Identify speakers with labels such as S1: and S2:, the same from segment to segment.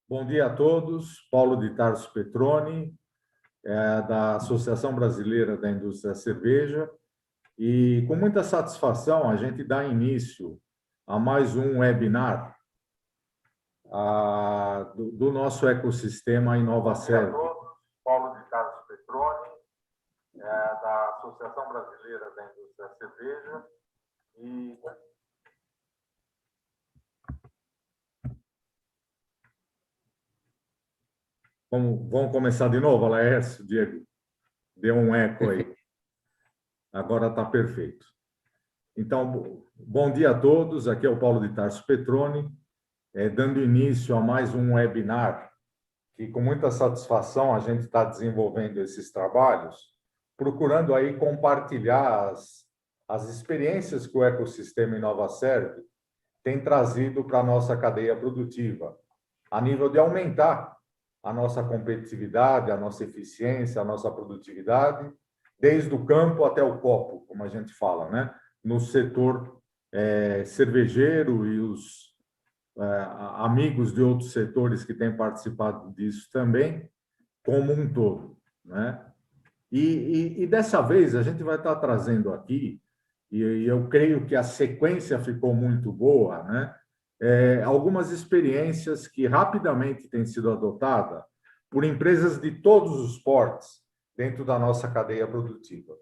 S1: Bom dia a todos. Paulo de Tarso Petroni, da Associação Brasileira da Indústria da Cerveja. E com muita satisfação a gente dá início a mais um webinar do nosso ecossistema InovaServe. Paulo de Tarso Petroni, da Associação Brasileira da Indústria da Cerveja. E vamos começar de novo, Laércio, Diego? Deu um eco aí. Agora está perfeito. Então, bom dia a todos. Aqui é o Paulo de Tarso Petroni, dando início a mais um webinar, que com muita satisfação a gente está desenvolvendo esses trabalhos, procurando aí compartilhar as experiências que o ecossistema InovaServe tem trazido para a nossa cadeia produtiva, a nível de aumentar a nossa competitividade, a nossa eficiência, a nossa produtividade, desde o campo até o copo, como a gente fala, né? No setor cervejeiro e os amigos de outros setores que têm participado disso também, como um todo, né? E dessa vez a gente vai estar trazendo aqui, e eu creio que a sequência ficou muito boa, né? Algumas experiências que rapidamente têm sido adotadas por empresas de todos os portes dentro da nossa cadeia produtiva.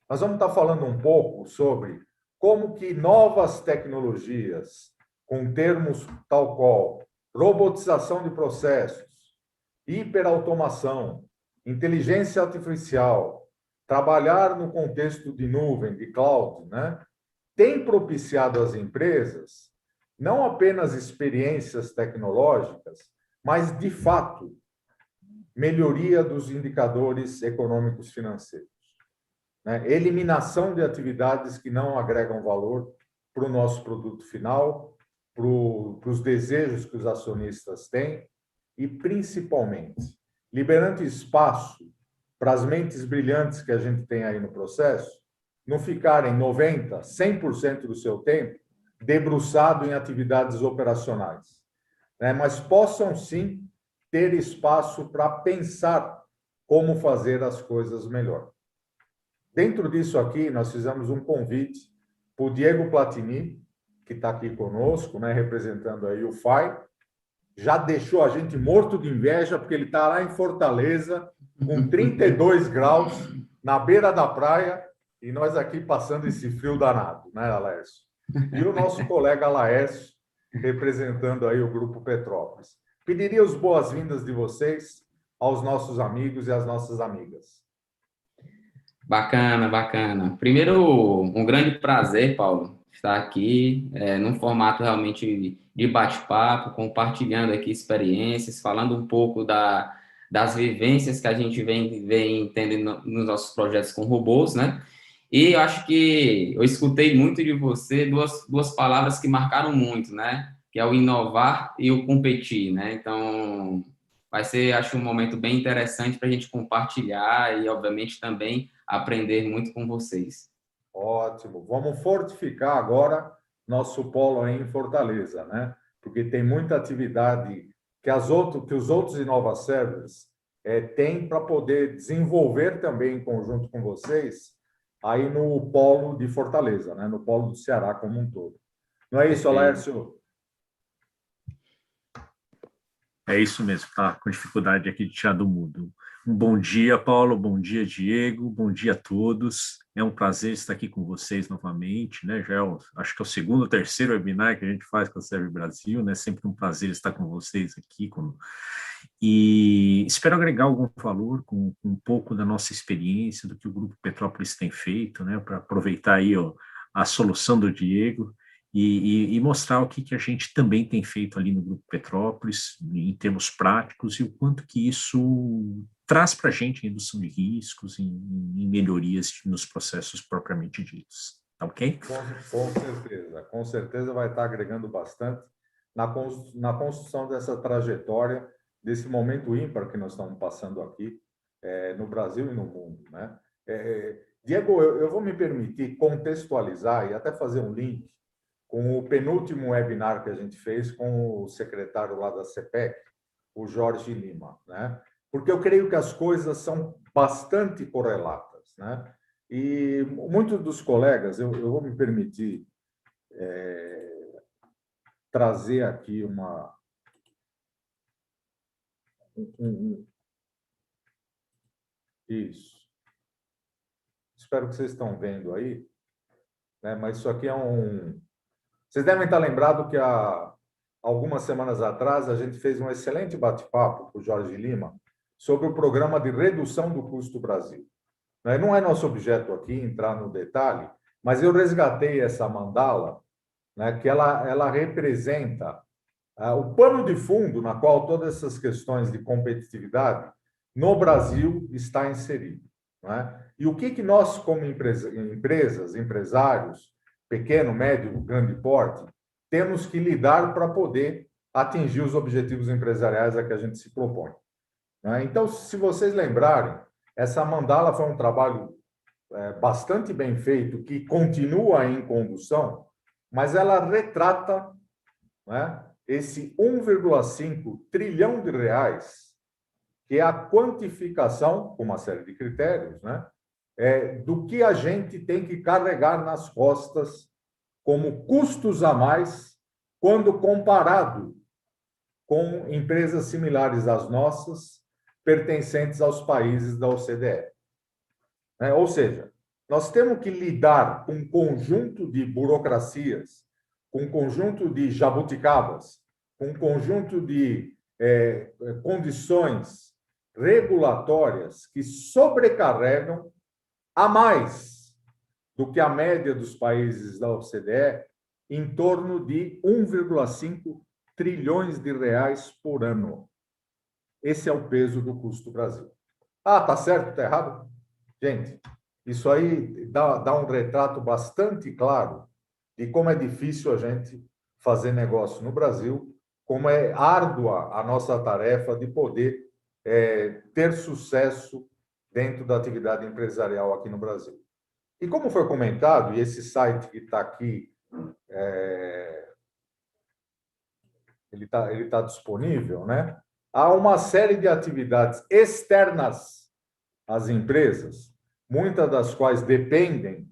S1: Nós vamos estar falando um pouco sobre como que novas tecnologias, com termos tal qual robotização de processos, hiperautomação, inteligência artificial, trabalhar no contexto de nuvem, de cloud, né, tem propiciado às empresas não apenas experiências tecnológicas, mas, de fato, melhoria dos indicadores econômicos financeiros, né? Eliminação de atividades que não agregam valor para o nosso produto final, para os desejos que os acionistas têm e, principalmente, liberando espaço para as mentes brilhantes que a gente tem aí no processo não ficarem 90%, 100% do seu tempo debruçado em atividades operacionais, né? Mas possam, sim, ter espaço para pensar como fazer as coisas melhor. Dentro disso aqui, nós fizemos um convite para o Diego Platini, que está aqui conosco, né, representando aí o FAI. Já deixou a gente morto de inveja, porque ele está lá em Fortaleza, com 32 graus, na beira da praia, e nós aqui passando esse frio danado, né, Laércio? E o nosso colega Laércio, representando aí o Grupo Petrópolis. Pediria as boas-vindas de vocês aos nossos amigos e às nossas amigas.
S2: Bacana, bacana. Primeiro, um grande prazer, Paulo, estar aqui num formato realmente de bate-papo, compartilhando aqui experiências, falando um pouco das vivências que a gente vem tendo nos nossos projetos com robôs, né? E eu acho que eu escutei muito de você duas palavras que marcaram muito, né? Que é o inovar e o competir, né? Então, vai ser, acho, um momento bem interessante para a gente compartilhar e, obviamente, também aprender muito com vocês.
S1: Ótimo. Vamos fortificar agora nosso polo aí em Fortaleza, né? Porque tem muita atividade que os outros InovaServices têm para poder desenvolver também em conjunto com vocês aí no polo de Fortaleza, né? No polo do Ceará como um todo. Não é isso, Laércio?
S3: É isso mesmo, tá com dificuldade aqui de tirar do mudo. Um bom dia, Paulo, bom dia, Diego, bom dia a todos. É um prazer estar aqui com vocês novamente, né? Já acho que é o segundo ou terceiro webinar que a gente faz com a Serve Brasil, né? Sempre um prazer estar com vocês aqui. E espero agregar algum valor com um pouco da nossa experiência, do que o Grupo Petrópolis tem feito, né? Para aproveitar aí a solução do Diego e mostrar o que a gente também tem feito ali no Grupo Petrópolis, em termos práticos, e o quanto que isso traz para a gente redução de riscos e melhorias nos processos propriamente ditos. Tá ok?
S1: Com certeza vai estar agregando bastante na construção dessa trajetória, desse momento ímpar que nós estamos passando aqui no Brasil e no mundo, né? Diego, eu vou me permitir contextualizar e até fazer um link com o penúltimo webinar que a gente fez com o secretário lá da CPEC, o Jorge Lima, né? Porque eu creio que as coisas são bastante correlatas, né? E muitos dos colegas, eu vou me permitir trazer aqui isso. Espero que vocês estão vendo aí, né? Mas isso aqui é Vocês devem estar lembrados que há algumas semanas atrás a gente fez um excelente bate-papo com o Jorge Lima sobre o programa de redução do custo Brasil. Não é nosso objeto aqui entrar no detalhe, mas eu resgatei essa mandala, né, que ela representa o pano de fundo na qual todas essas questões de competitividade no Brasil está inserido, né? E o que nós, como empresas, empresários, pequeno, médio, grande porte, temos que lidar para poder atingir os objetivos empresariais a que a gente se propõe, né? Então, se vocês lembrarem, essa mandala foi um trabalho bastante bem feito, que continua em condução, mas ela retrata, né, esse 1,5 trilhão de reais, que é a quantificação, com uma série de critérios, né, do que a gente tem que carregar nas costas como custos a mais quando comparado com empresas similares às nossas, pertencentes aos países da OCDE. Ou seja, nós temos que lidar com um conjunto de burocracias, com um conjunto de jabuticabas, com um conjunto de condições regulatórias que sobrecarregam a mais do que a média dos países da OCDE, em torno de 1,5 trilhões de reais por ano. Esse é o peso do custo Brasil. Ah, tá certo, tá errado? Gente, isso aí dá um retrato bastante claro de como é difícil a gente fazer negócio no Brasil, como é árdua a nossa tarefa de poder ter sucesso dentro da atividade empresarial aqui no Brasil. E como foi comentado, e esse site que está aqui, ele tá disponível, né? Há uma série de atividades externas às empresas, muitas das quais dependem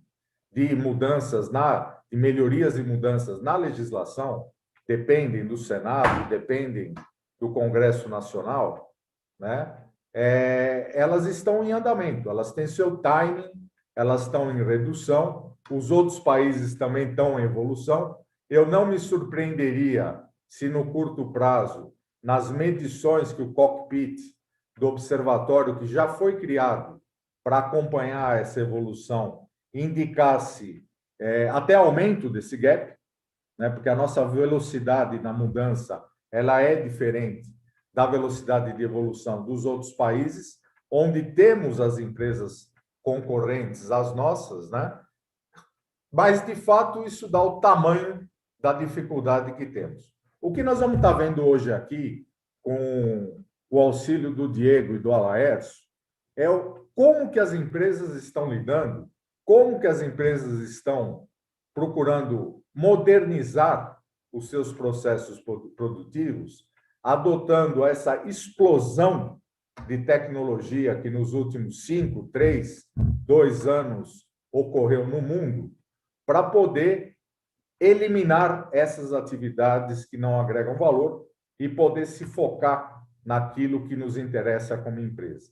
S1: de mudanças de melhorias e mudanças na legislação, dependem do Senado, dependem do Congresso Nacional, né? Elas estão em andamento, elas têm seu timing, elas estão em redução, os outros países também estão em evolução. Eu não me surpreenderia se, no curto prazo, nas medições que o cockpit do observatório, que já foi criado para acompanhar essa evolução, indicasse até aumento desse gap, né? Porque a nossa velocidade na mudança ela é diferente da velocidade de evolução dos outros países, onde temos as empresas concorrentes às nossas, né? Mas, de fato, isso dá o tamanho da dificuldade que temos. O que nós vamos estar vendo hoje aqui, com o auxílio do Diego e do Alaércio, é como que as empresas estão lidando, como que as empresas estão procurando modernizar os seus processos produtivos, adotando essa explosão de tecnologia que nos últimos 5, 3, 2 anos ocorreu no mundo, para poder eliminar essas atividades que não agregam valor e poder se focar naquilo que nos interessa como empresa.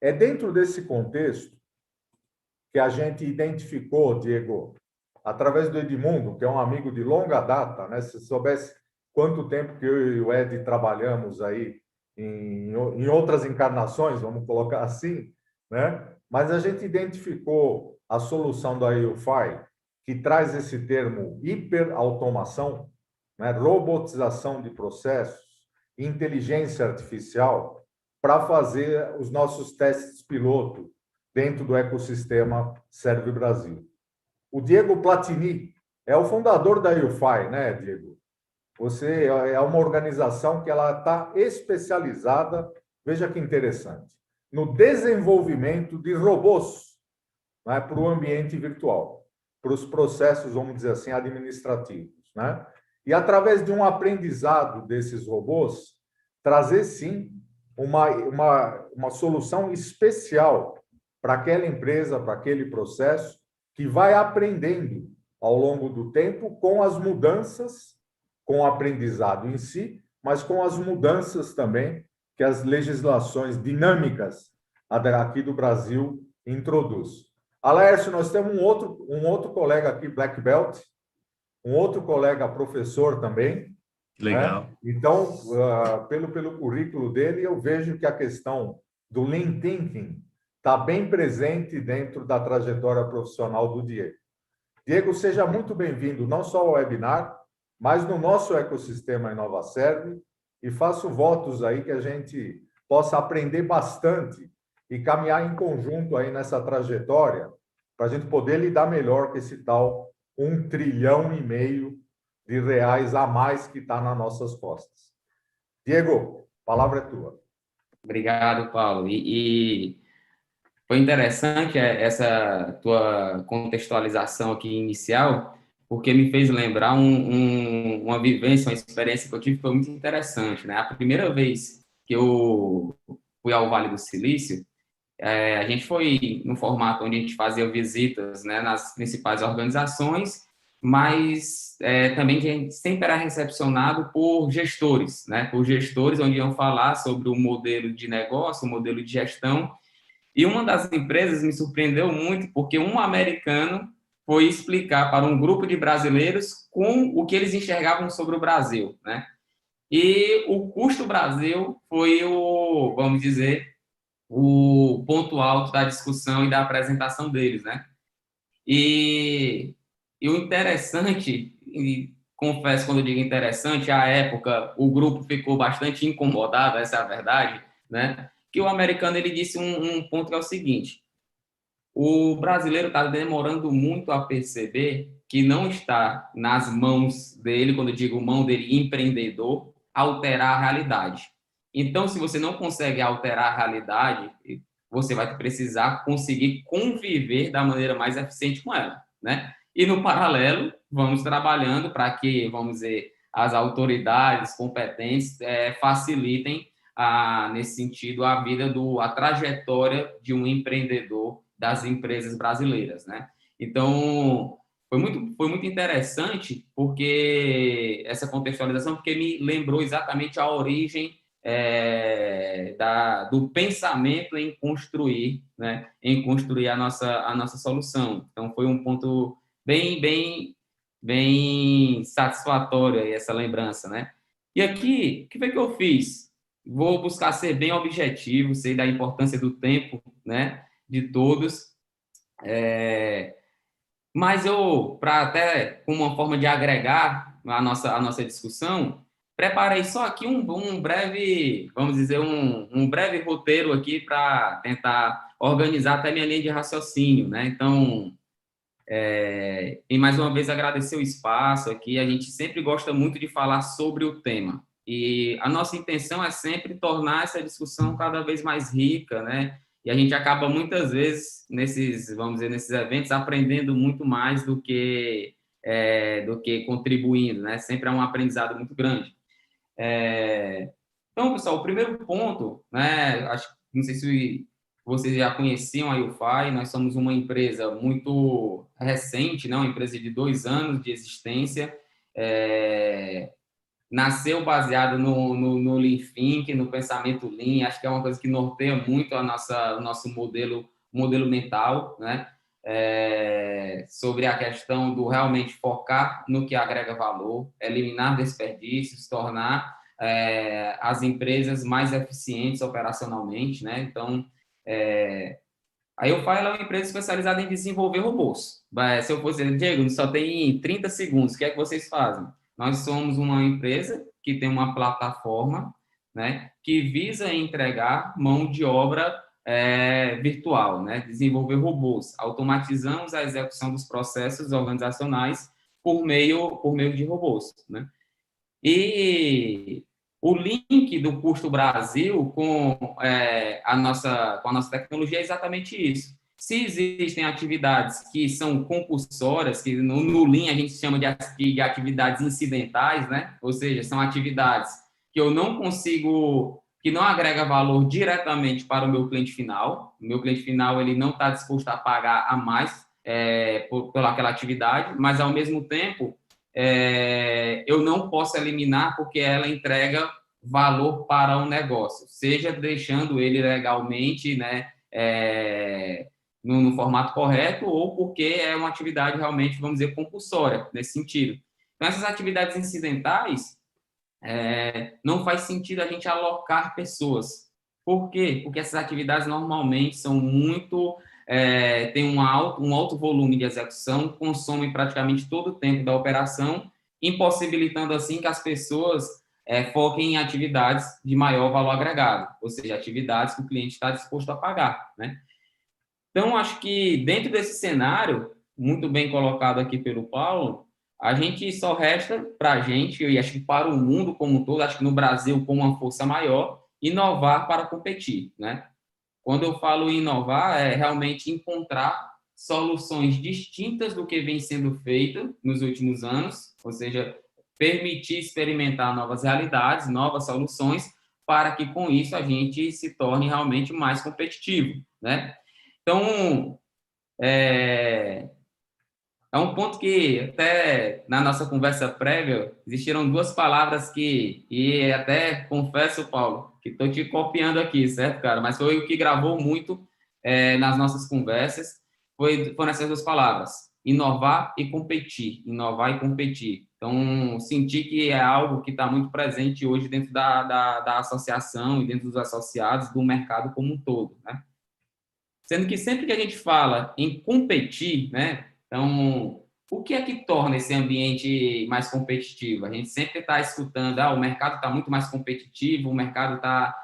S1: É dentro desse contexto que a gente identificou, Diego, através do Edmundo, que é um amigo de longa data, né? Se soubesse quanto tempo que eu e o Ed trabalhamos aí em outras encarnações, vamos colocar assim, né? Mas a gente identificou a solução da EUFI, que traz esse termo hiperautomação, né? Robotização de processos, inteligência artificial, para fazer os nossos testes piloto dentro do ecossistema Serve Brasil. O Diego Platini é o fundador da EUFI, né, Diego? Você é uma organização que ela está especializada, veja que interessante, no desenvolvimento de robôs, né, para o ambiente virtual, para os processos, vamos dizer assim, administrativos, né? E através de um aprendizado desses robôs, trazer, sim, uma solução especial para aquela empresa, para aquele processo, que vai aprendendo ao longo do tempo com as mudanças, com o aprendizado em si, mas com as mudanças também que as legislações dinâmicas aqui do Brasil introduz. Laércio, nós temos um outro colega aqui, Black Belt, um outro colega professor também.
S3: Legal.
S1: Né? Então, pelo currículo dele, eu vejo que a questão do Lean Thinking está bem presente dentro da trajetória profissional do Diego. Diego, seja muito bem-vindo, não só ao webinar, mas no nosso ecossistema InovaServe, e faço votos aí que a gente possa aprender bastante e caminhar em conjunto aí nessa trajetória, para a gente poder lidar melhor com esse tal 1,5 trilhão de reais a mais que está nas nossas costas. Diego, a palavra é tua.
S2: Obrigado, Paulo. E foi interessante essa tua contextualização aqui inicial, porque me fez lembrar uma vivência, uma experiência que eu tive que foi muito interessante, né? A primeira vez que eu fui ao Vale do Silício, a gente foi no formato onde a gente fazia visitas, né, nas principais organizações, mas também a gente sempre era recepcionado por gestores, né? Por gestores onde iam falar sobre o modelo de negócio, o modelo de gestão. E uma das empresas me surpreendeu muito, porque um americano foi explicar para um grupo de brasileiros com o que eles enxergavam sobre o Brasil, né? E o custo Brasil foi vamos dizer, o ponto alto da discussão e da apresentação deles, né? E o interessante, e confesso quando eu digo interessante, à época o grupo ficou bastante incomodado, essa é a verdade, né? Que o americano ele disse um ponto que é o seguinte: o brasileiro está demorando muito a perceber que não está nas mãos dele, quando eu digo mão dele, empreendedor, alterar a realidade. Então, se você não consegue alterar a realidade, você vai precisar conseguir conviver da maneira mais eficiente com ela, né? E, no paralelo, vamos trabalhando para que, vamos dizer, as autoridades competentes facilitem, nesse sentido, a trajetória de um empreendedor das empresas brasileiras, né? Então, foi muito interessante porque essa contextualização, porque me lembrou exatamente a origem do pensamento em construir, né? Em construir a nossa solução. Então, foi um ponto bem satisfatório aí, essa lembrança, né? E aqui, o que foi que eu fiz? Vou buscar ser bem objetivo, sei da importância do tempo, né? De todos. Mas para até como uma forma de agregar a nossa discussão, preparei só aqui um breve, vamos dizer, um breve roteiro aqui para tentar organizar até minha linha de raciocínio, né? Então, e mais uma vez agradecer o espaço aqui. A gente sempre gosta muito de falar sobre o tema. E a nossa intenção é sempre tornar essa discussão cada vez mais rica, né? E a gente acaba muitas vezes vamos dizer, nesses eventos aprendendo muito mais do que contribuindo, né? Sempre é um aprendizado muito grande. Então, pessoal, o primeiro ponto, né? Não sei se vocês já conheciam a UFI. Nós somos uma empresa muito recente, né? Uma empresa de 2 anos de existência. Nasceu baseado no Lean Thinking, no pensamento Lean. Acho que é uma coisa que norteia muito o nosso modelo mental, né? Sobre a questão do realmente focar no que agrega valor, eliminar desperdícios, tornar as empresas mais eficientes operacionalmente, né? Então, a UFI é uma empresa especializada em desenvolver robôs. Se eu fosse dizer, Diego, só tem 30 segundos, o que é que vocês fazem? Nós somos uma empresa que tem uma plataforma, né, que visa entregar mão de obra virtual, né, desenvolver robôs. Automatizamos a execução dos processos organizacionais por meio de robôs, né? E o link do Custo Brasil com a nossa tecnologia é exatamente isso. Se existem atividades que são compulsórias, que no Lean a gente chama de atividades incidentais, né? Ou seja, são atividades que eu não consigo, que não agrega valor diretamente para o meu cliente final. O meu cliente final ele não está disposto a pagar a mais por aquela atividade, mas, ao mesmo tempo, eu não posso eliminar porque ela entrega valor para o negócio, seja deixando ele legalmente, né, no formato correto, ou porque é uma atividade realmente, vamos dizer, compulsória, nesse sentido. Então, essas atividades incidentais, não faz sentido a gente alocar pessoas. Por quê? Porque essas atividades normalmente são muito... têm um alto volume de execução, consomem praticamente todo o tempo da operação, impossibilitando, assim, que as pessoas foquem em atividades de maior valor agregado, ou seja, atividades que o cliente está disposto a pagar, né? Então, acho que dentro desse cenário, muito bem colocado aqui pelo Paulo, a gente só resta para a gente, e acho que para o mundo como um todo, acho que no Brasil com uma força maior, inovar para competir, né? Quando eu falo em inovar, é realmente encontrar soluções distintas do que vem sendo feito nos últimos anos, ou seja, permitir experimentar novas realidades, novas soluções, para que com isso a gente se torne realmente mais competitivo, né? Então, é um ponto que até na nossa conversa prévia existiram duas palavras e até confesso, Paulo, que estou te copiando aqui, certo, cara? Mas foi o que gravou muito nas nossas conversas, foram essas duas palavras: inovar e competir. Inovar e competir. Então, senti que é algo que está muito presente hoje dentro da associação e dentro dos associados do mercado como um todo, né? Sendo que sempre que a gente fala em competir, né? Então, o que é que torna esse ambiente mais competitivo? A gente sempre está escutando, o mercado está muito mais competitivo, o mercado está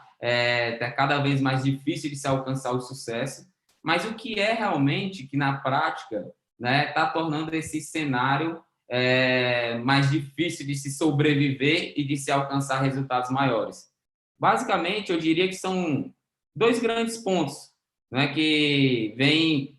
S2: tá cada vez mais difícil de se alcançar o sucesso, mas o que é realmente que, na prática, né, está tornando esse cenário mais difícil de se sobreviver e de se alcançar resultados maiores? Basicamente, eu diria que são dois grandes pontos, né, que vem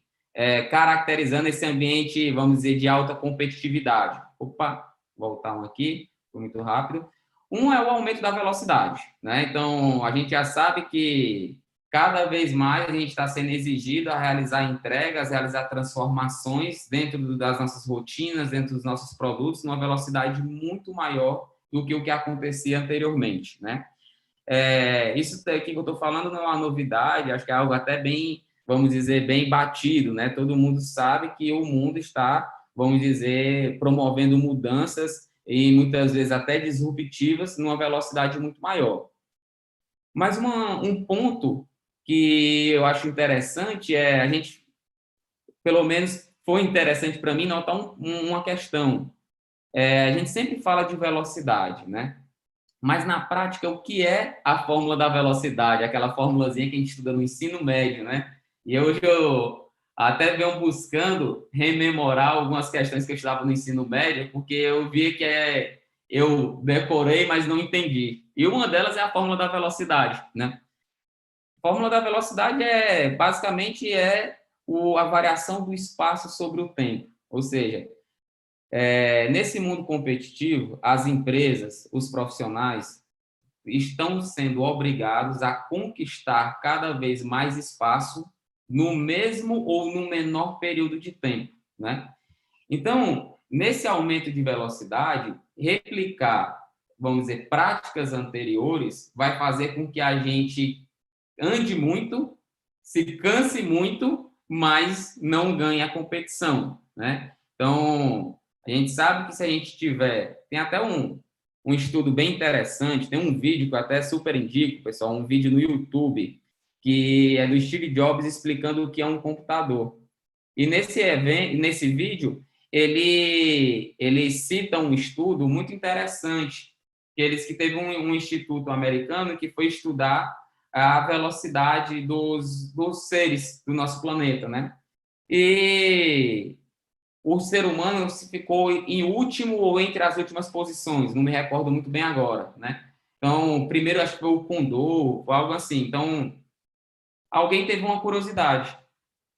S2: caracterizando esse ambiente, vamos dizer, de alta competitividade. Opa, voltar um aqui, foi muito rápido. Um é o aumento da velocidade, né? Então, a gente já sabe que cada vez mais a gente está sendo exigido a realizar entregas, realizar transformações dentro das nossas rotinas, dentro dos nossos produtos, numa velocidade muito maior do que o que acontecia anteriormente, né? Isso aqui que eu estou falando não é uma novidade, acho que é algo até bem, vamos dizer, bem batido, né? Todo mundo sabe que o mundo está, vamos dizer, promovendo mudanças e muitas vezes até disruptivas numa velocidade muito maior. Mas um ponto que eu acho interessante a gente, pelo menos foi interessante para mim, notar uma questão. A gente sempre fala de velocidade, né? Mas, na prática, o que é a fórmula da velocidade? Aquela formulazinha que a gente estuda no ensino médio, né? E hoje eu até venho buscando rememorar algumas questões que eu estudava no ensino médio, porque eu via que eu decorei, mas não entendi. E uma delas é a fórmula da velocidade, né? A fórmula da velocidade basicamente, a variação do espaço sobre o tempo. Ou seja, nesse mundo competitivo, as empresas, os profissionais, estão sendo obrigados a conquistar cada vez mais espaço no mesmo ou no menor período de tempo, né? Então, nesse aumento de velocidade, replicar, vamos dizer, práticas anteriores vai fazer com que a gente ande muito, se canse muito, mas não ganhe a competição, né? Então, a gente sabe que se a gente tiver... Tem até um estudo bem interessante, tem um vídeo que eu até super indico, pessoal, um vídeo no YouTube, que é do Steve Jobs explicando o que é um computador. E nesse vídeo, ele cita um estudo muito interessante, que teve um instituto americano que foi estudar a velocidade dos seres do nosso planeta, né? E o ser humano ficou em último ou entre as últimas posições, não me recordo muito bem agora, né? Então, primeiro acho que foi o Condor, algo assim. Então, alguém teve uma curiosidade.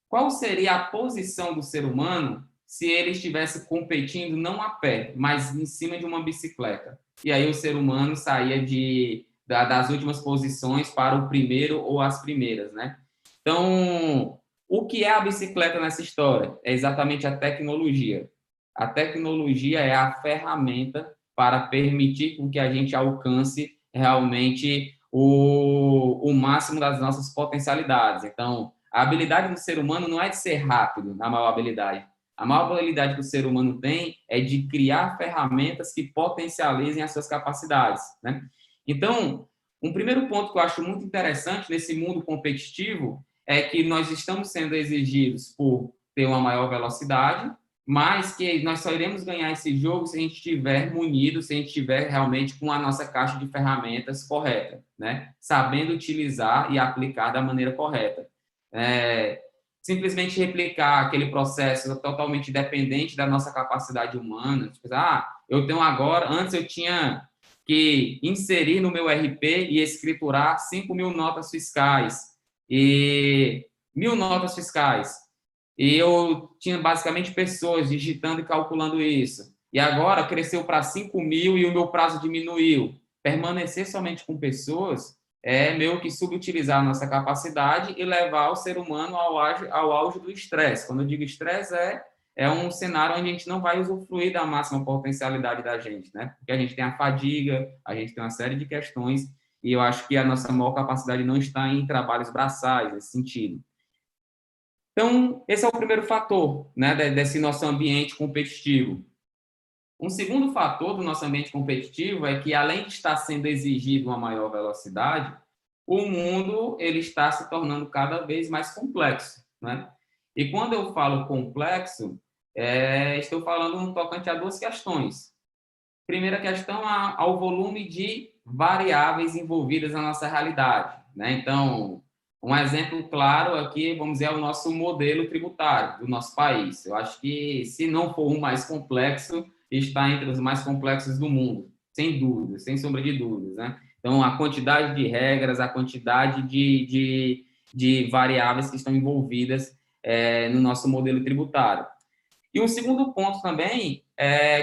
S2: Qual seria a posição do ser humano se ele estivesse competindo não a pé, mas em cima de uma bicicleta? e aí o ser humano saía das últimas posições para o primeiro ou as primeiras, né? Então, o que é a bicicleta nessa história? É exatamente a tecnologia. A tecnologia é a ferramenta para permitir com que a gente alcance realmente o máximo das nossas potencialidades. Então, a habilidade do ser humano não é de ser rápido, na maior habilidade. A maior habilidade que o ser humano tem é de criar ferramentas que potencializem as suas capacidades, né? Então, um primeiro ponto que eu acho muito interessante nesse mundo competitivo é que nós estamos sendo exigidos por ter uma maior velocidade, mas que nós só iremos ganhar esse jogo se a gente estiver munido, se a gente estiver realmente com a nossa caixa de ferramentas correta, né? Sabendo utilizar e aplicar da maneira correta. Simplesmente replicar aquele processo totalmente dependente da nossa capacidade humana. Tipo, eu tenho agora, antes eu tinha que inserir no meu RP e escriturar 5.000 notas fiscais e 1.000 notas fiscais. E eu tinha basicamente pessoas digitando e calculando isso. E agora cresceu para 5.000 e o meu prazo diminuiu. Permanecer somente com pessoas é meio que subutilizar a nossa capacidade e levar o ser humano ao auge do estresse. Quando eu digo estresse, é um cenário onde a gente não vai usufruir da máxima potencialidade da gente, né? Porque a gente tem a fadiga, a gente tem uma série de questões, e eu acho que a nossa maior capacidade não está em trabalhos braçais, nesse sentido. Então, esse é o primeiro fator, né, desse nosso ambiente competitivo. Um segundo fator do nosso ambiente competitivo é que, além de estar sendo exigido uma maior velocidade, o mundo ele está se tornando cada vez mais complexo, né? E quando eu falo complexo, estou falando no tocante a duas questões. Primeira questão, ao volume de variáveis envolvidas na nossa realidade, né? Então, um exemplo claro aqui, vamos dizer, é o nosso modelo tributário do nosso país. Eu acho que, se não for o mais complexo, está entre os mais complexos do mundo, sem dúvida, sem sombra de dúvidas, né? Então, a quantidade de regras, a quantidade de variáveis que estão envolvidas no nosso modelo tributário. E um segundo ponto também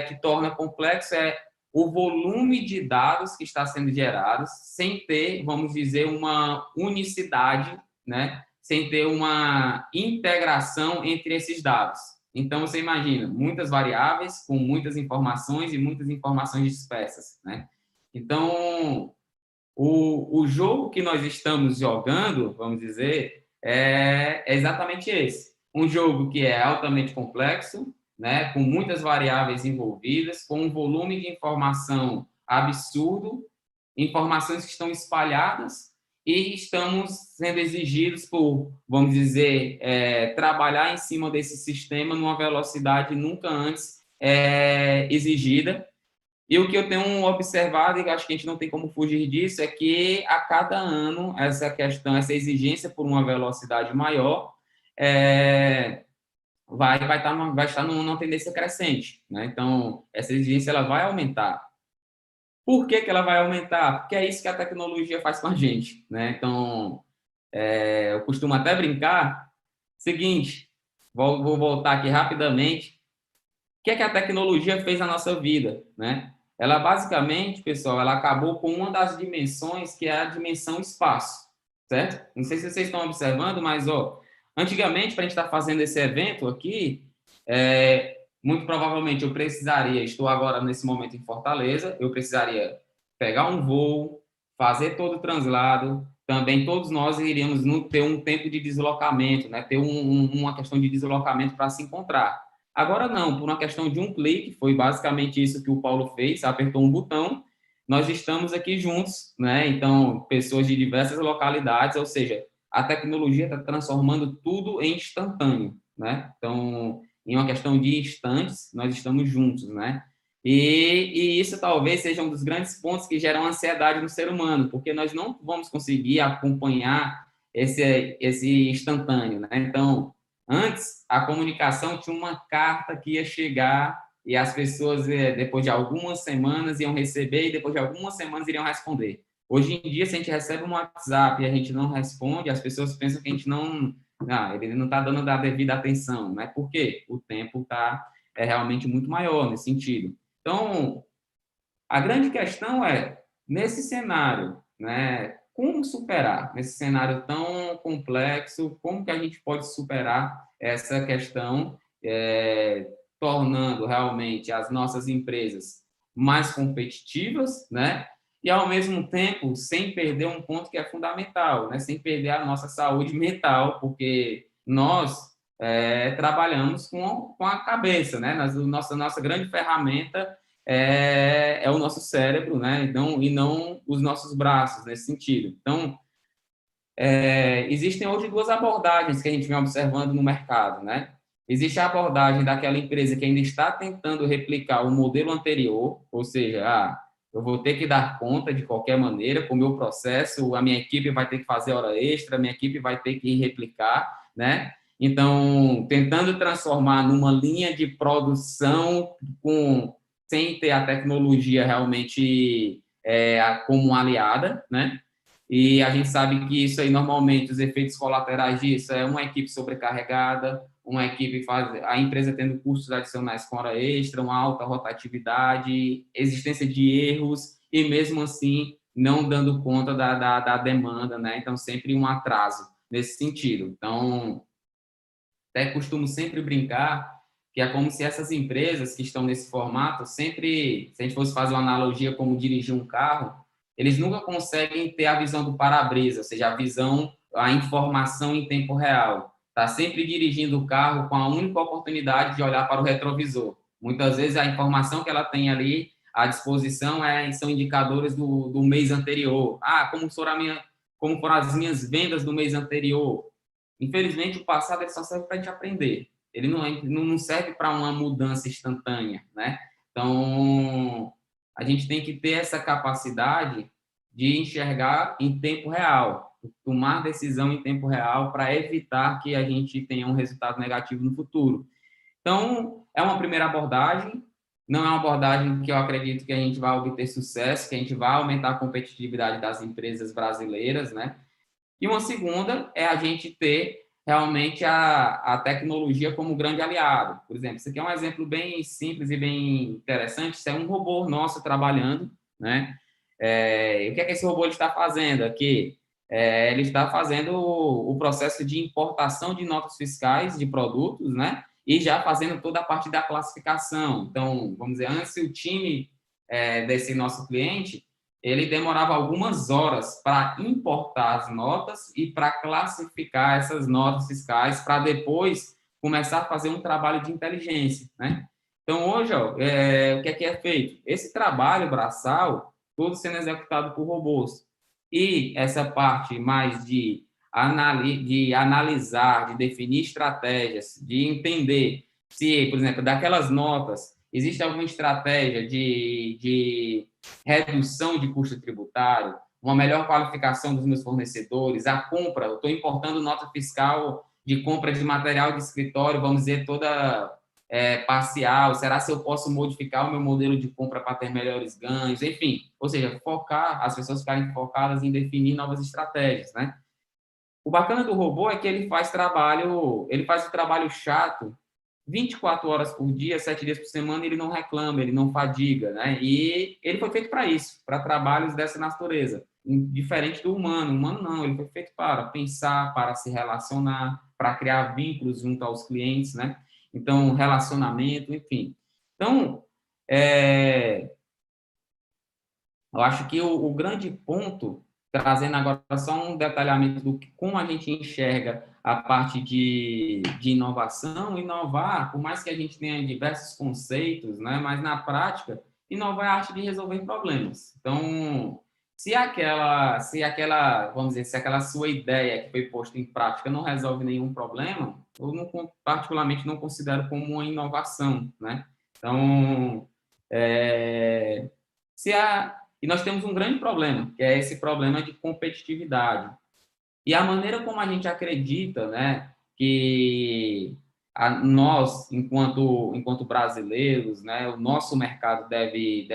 S2: que torna complexo é o volume de dados que está sendo gerados sem ter, vamos dizer, uma unicidade, né? Sem ter uma integração entre esses dados. Então, você imagina, muitas variáveis com muitas informações e muitas informações dispersas, né? Então, o jogo que nós estamos jogando, vamos dizer, é exatamente esse. Um jogo que é altamente complexo, né, com muitas variáveis envolvidas, com um volume de informação absurdo, informações que estão espalhadas, e estamos sendo exigidos por, vamos dizer, trabalhar em cima desse sistema numa velocidade nunca antes exigida. E o que eu tenho observado, e acho que a gente não tem como fugir disso, é que a cada ano essa questão, essa exigência por uma velocidade maior vai estar numa tendência crescente, né? Então, essa exigência ela vai aumentar. Por que ela vai aumentar? Porque é isso que a tecnologia faz com a gente, né? Então, eu costumo até brincar, seguinte, vou voltar aqui rapidamente. O que é que a tecnologia fez na nossa vida, né? Ela basicamente, pessoal, ela acabou com uma das dimensões que é a dimensão espaço, certo? Não sei se vocês estão observando, mas, antigamente, para a gente estar fazendo esse evento aqui, muito provavelmente eu precisaria, estou agora nesse momento em Fortaleza, eu precisaria pegar um voo, fazer todo o translado, também todos nós iríamos ter um tempo de deslocamento, né? Ter uma questão de deslocamento para se encontrar. Agora não, por uma questão de um clique, foi basicamente isso que o Paulo fez, apertou um botão, nós estamos aqui juntos, né? Então, pessoas de diversas localidades, ou seja, a tecnologia está transformando tudo em instantâneo, né? Então, em uma questão de instantes, nós estamos juntos, né? E isso talvez seja um dos grandes pontos que geram ansiedade no ser humano, porque nós não vamos conseguir acompanhar esse instantâneo, né? Então, antes, a comunicação tinha uma carta que ia chegar e as pessoas, depois de algumas semanas, iam receber e depois de algumas semanas iriam responder. Hoje em dia, se a gente recebe um WhatsApp e a gente não responde, as pessoas pensam que a gente ele não está dando a devida atenção, né? Por quê? O tempo é realmente muito maior nesse sentido. Então, A grande questão é, nesse cenário, né, como superar? Nesse cenário tão complexo, como que a gente pode superar essa questão, tornando realmente as nossas empresas mais competitivas, né? E, ao mesmo tempo, sem perder um ponto que é fundamental, né? Sem perder a nossa saúde mental, porque nós trabalhamos com a cabeça, né? Nossa grande ferramenta é o nosso cérebro, né? E não os nossos braços, nesse sentido. Então, existem hoje duas abordagens que a gente vem observando no mercado, né? Existe a abordagem daquela empresa que ainda está tentando replicar o modelo anterior, ou seja, eu vou ter que dar conta de qualquer maneira com o meu processo, a minha equipe vai ter que fazer hora extra, a minha equipe vai ter que replicar, né? Então, tentando transformar numa linha de produção sem ter a tecnologia realmente como aliada, né? E a gente sabe que isso aí, normalmente, os efeitos colaterais disso é uma equipe sobrecarregada, a empresa tendo custos adicionais com hora extra, uma alta rotatividade, existência de erros, e mesmo assim não dando conta da demanda, né? Então, sempre um atraso nesse sentido. Então, até costumo sempre brincar que é como se essas empresas que estão nesse formato sempre, se a gente fosse fazer uma analogia como dirigir um carro, eles nunca conseguem ter a visão do para-brisa, ou seja, a informação em tempo real. Está sempre dirigindo o carro com a única oportunidade de olhar para o retrovisor. Muitas vezes a informação que ela tem ali à disposição são indicadores do mês anterior. Como foram as minhas vendas do mês anterior? Infelizmente, o passado ele só serve para a gente aprender. Ele não serve para uma mudança instantânea, né? Então, a gente tem que ter essa capacidade de enxergar em tempo real, tomar decisão em tempo real para evitar que a gente tenha um resultado negativo no futuro. Então, é uma primeira abordagem, não é uma abordagem que eu acredito que a gente vai obter sucesso, que a gente vai aumentar a competitividade das empresas brasileiras, né? E uma segunda é a gente ter realmente a tecnologia como grande aliado. Por exemplo, isso aqui é um exemplo bem simples e bem interessante. Isso é um robô nosso trabalhando, né? E o que é que esse robô está fazendo aqui? Ele está fazendo o processo de importação de notas fiscais de produtos, né? E já fazendo toda a parte da classificação. Então, vamos dizer, antes o time desse nosso cliente ele demorava algumas horas para importar as notas e para classificar essas notas fiscais para depois começar a fazer um trabalho de inteligência, né? Então, hoje, o que é feito? Esse trabalho braçal, todo sendo executado por robôs. E essa parte mais de analisar, de definir estratégias, de entender se, por exemplo, daquelas notas, existe alguma estratégia de redução de custo tributário, uma melhor qualificação dos meus fornecedores, a compra, eu estou importando nota fiscal de compra de material de escritório, vamos dizer, toda parcial, será se eu posso modificar o meu modelo de compra para ter melhores ganhos, enfim, ou seja, as pessoas ficarem focadas em definir novas estratégias, né? O bacana do robô é que ele faz o trabalho chato 24 horas por dia, 7 dias por semana, ele não reclama, ele não fadiga, né? E ele foi feito para isso, para trabalhos dessa natureza, diferente do humano. O humano não, ele foi feito para pensar, para se relacionar, para criar vínculos junto aos clientes, né? Então, relacionamento, enfim. Então, eu acho que o grande ponto, trazendo agora só um detalhamento do como a gente enxerga a parte de inovar, por mais que a gente tenha diversos conceitos, né, mas na prática, inovar é a arte de resolver problemas. Então, se aquela, vamos dizer, se aquela sua ideia que foi posta em prática não resolve nenhum problema, eu particularmente não considero como uma inovação, né? Então, e nós temos um grande problema, que é esse problema de competitividade. E a maneira como a gente acredita, né, que nós, enquanto brasileiros, né, o nosso mercado deve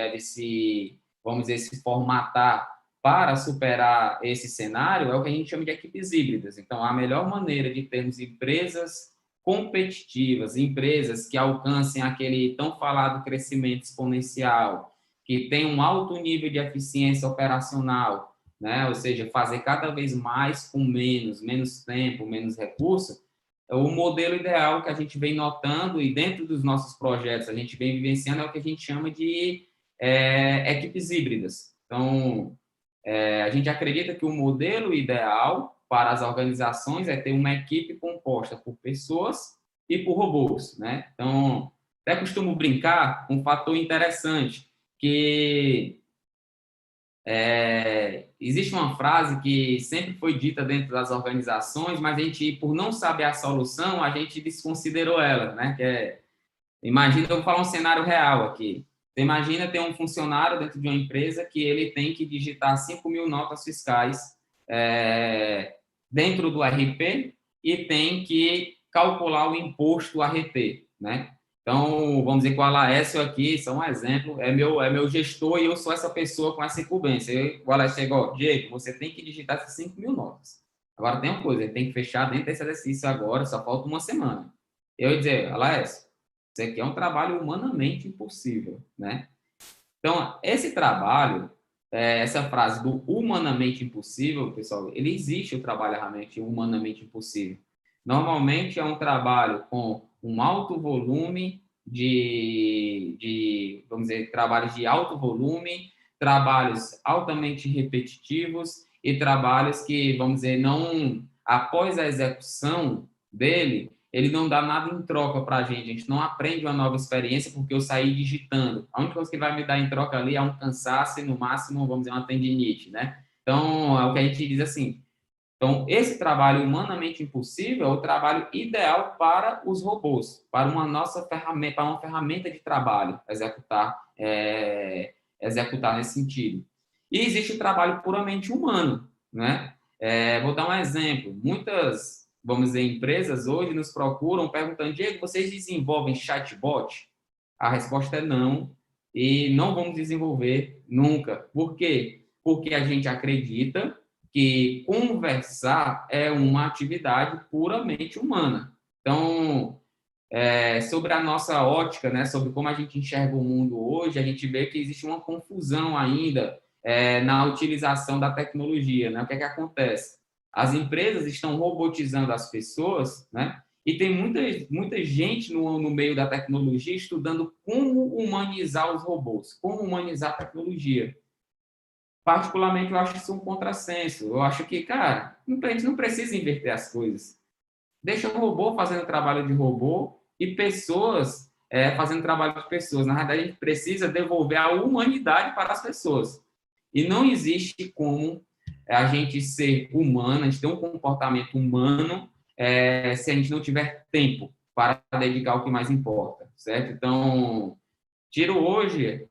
S2: vamos dizer, se formatar para superar esse cenário é o que a gente chama de equipes híbridas. Então, a melhor maneira de termos empresas competitivas, empresas que alcancem aquele tão falado crescimento exponencial, que tem um alto nível de eficiência operacional, né? Ou seja, fazer cada vez mais com menos tempo, menos recurso, o modelo ideal que a gente vem notando e dentro dos nossos projetos a gente vem vivenciando é o que a gente chama de equipes híbridas. Então, a gente acredita que o modelo ideal para as organizações é ter uma equipe composta por pessoas e por robôs, né? Então, até costumo brincar com um fator interessante, que existe uma frase que sempre foi dita dentro das organizações, mas a gente, por não saber a solução, a gente desconsiderou ela, né? Imagina, eu vou falar um cenário real aqui. Você imagina ter um funcionário dentro de uma empresa que ele tem que digitar 5.000 notas fiscais dentro do RP e tem que calcular o imposto RT, né? Então, vamos dizer que o Alaécio aqui, só um exemplo, é meu gestor e eu sou essa pessoa com essa incumbência. O Alaécio chegou, Diego, você tem que digitar essas 5.000 notas. Agora, tem uma coisa, ele tem que fechar dentro desse exercício agora, só falta uma semana. Eu ia dizer, Alaécio, isso aqui é um trabalho humanamente impossível, né? Então, esse trabalho, essa frase do humanamente impossível, pessoal, ele existe o trabalho realmente humanamente impossível. Normalmente é um trabalho com um alto volume vamos dizer, trabalhos de alto volume, trabalhos altamente repetitivos e trabalhos que, vamos dizer, não, após a execução dele, ele não dá nada em troca para a gente não aprende uma nova experiência porque eu saí digitando. A única coisa que vai me dar em troca ali é um cansaço e, no máximo, vamos dizer, uma tendinite, né? Então, é o que a gente diz assim. Então, esse trabalho humanamente impossível é o trabalho ideal para os robôs, para uma ferramenta de trabalho executar nesse sentido. E existe o trabalho puramente humano, né? Vou dar um exemplo. Muitas, vamos dizer, empresas hoje nos procuram perguntando, Diego, vocês desenvolvem chatbot? A resposta é não, e não vamos desenvolver nunca. Por quê? Porque a gente acredita que conversar é uma atividade puramente humana. Então, sobre a nossa ótica, né, sobre como a gente enxerga o mundo hoje, a gente vê que existe uma confusão ainda na utilização da tecnologia, né? O que é que acontece? As empresas estão robotizando as pessoas, né? E tem muita gente no meio da tecnologia estudando como humanizar os robôs, como humanizar a tecnologia. Particularmente, eu acho isso um contrassenso. Eu acho que, cara, a gente não precisa inverter as coisas. Deixa o robô fazendo trabalho de robô e pessoas fazendo trabalho de pessoas. Na verdade, a gente precisa devolver a humanidade para as pessoas. E não existe como a gente ser humano, a gente ter um comportamento humano se a gente não tiver tempo para dedicar ao que mais importa, certo? Então, tiro hoje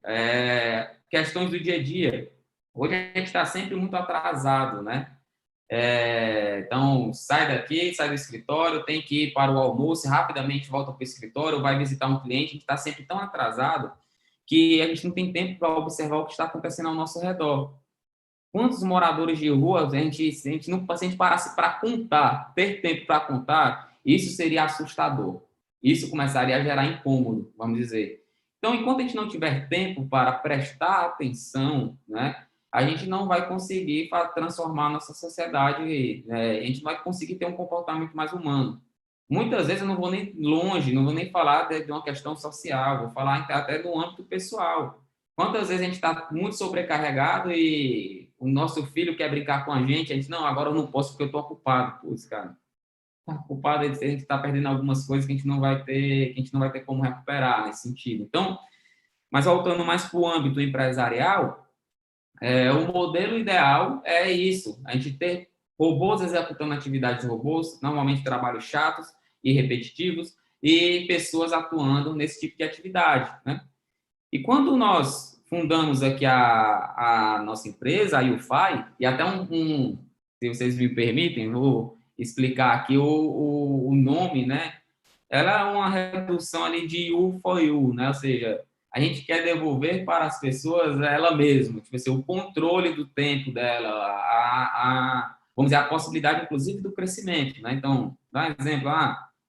S2: questões do dia a dia. Hoje a gente está sempre muito atrasado, né? Então, sai daqui, sai do escritório, tem que ir para o almoço, rapidamente volta para o escritório, vai visitar um cliente, a gente está sempre tão atrasado que a gente não tem tempo para observar o que está acontecendo ao nosso redor. Quantos moradores de rua a gente não, se a gente parasse para contar, ter tempo para contar, isso seria assustador. Isso começaria a gerar incômodo, vamos dizer. Então, enquanto a gente não tiver tempo para prestar atenção, né, a gente não vai conseguir transformar a nossa sociedade, a gente não vai conseguir ter um comportamento mais humano. Muitas vezes eu não vou nem longe, não vou nem falar de uma questão social, vou falar até do âmbito pessoal. Quantas vezes a gente está muito sobrecarregado e o nosso filho quer brincar com a gente, não, agora eu não posso porque eu estou ocupado. Putz, cara, está ocupado, a gente está perdendo algumas coisas que a gente não vai ter como recuperar nesse sentido. Então, mas voltando mais para o âmbito empresarial, o modelo ideal é isso, a gente ter robôs executando atividades de robôs, normalmente trabalhos chatos e repetitivos, e pessoas atuando nesse tipo de atividade, né? E quando nós fundamos aqui a nossa empresa, a UFI, e até se vocês me permitem, vou explicar aqui o nome, né? Ela é uma redução ali de U for You, né? Ou seja, a gente quer devolver para as pessoas ela mesma, tipo assim, o controle do tempo dela, vamos dizer, a possibilidade, inclusive, do crescimento, né? Então, dá um exemplo,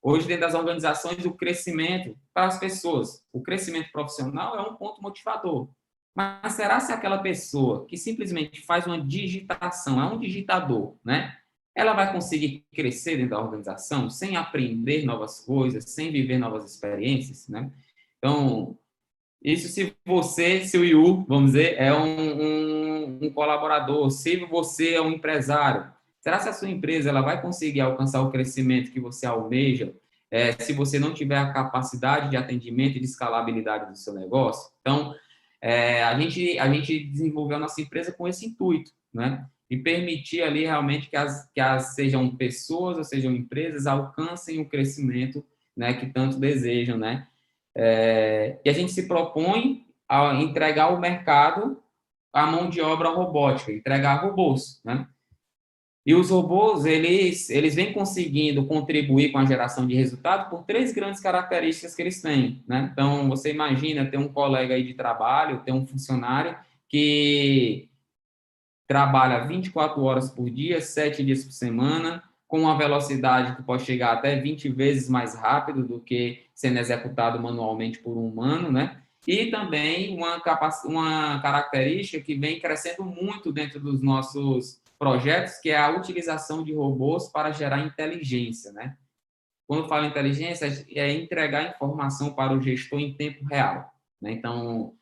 S2: hoje, dentro das organizações, o crescimento para as pessoas, o crescimento profissional é um ponto motivador. Mas será se aquela pessoa que simplesmente faz uma digitação, é um digitador, né? Ela vai conseguir crescer dentro da organização sem aprender novas coisas, sem viver novas experiências, né? Então, isso se o Yu, vamos dizer, é um colaborador, se você é um empresário, será que a sua empresa ela vai conseguir alcançar o crescimento que você almeja, se você não tiver a capacidade de atendimento e de escalabilidade do seu negócio? Então, a gente desenvolveu a nossa empresa com esse intuito, né? E permitir ali realmente que as sejam pessoas ou sejam empresas alcancem o crescimento, né, que tanto desejam, né? E a gente se propõe a entregar ao mercado a mão de obra robótica, entregar robôs, né? E os robôs, eles vêm conseguindo contribuir com a geração de resultado por três grandes características que eles têm, né? Então, você imagina ter um colega aí de trabalho, ter um funcionário que trabalha 24 horas por dia, 7 dias por semana, com uma velocidade que pode chegar até 20 vezes mais rápido do que sendo executado manualmente por um humano, né? E também uma característica que vem crescendo muito dentro dos nossos projetos, que é a utilização de robôs para gerar inteligência, né? Quando eu falo inteligência, é entregar informação para o gestor em tempo real, né? Então,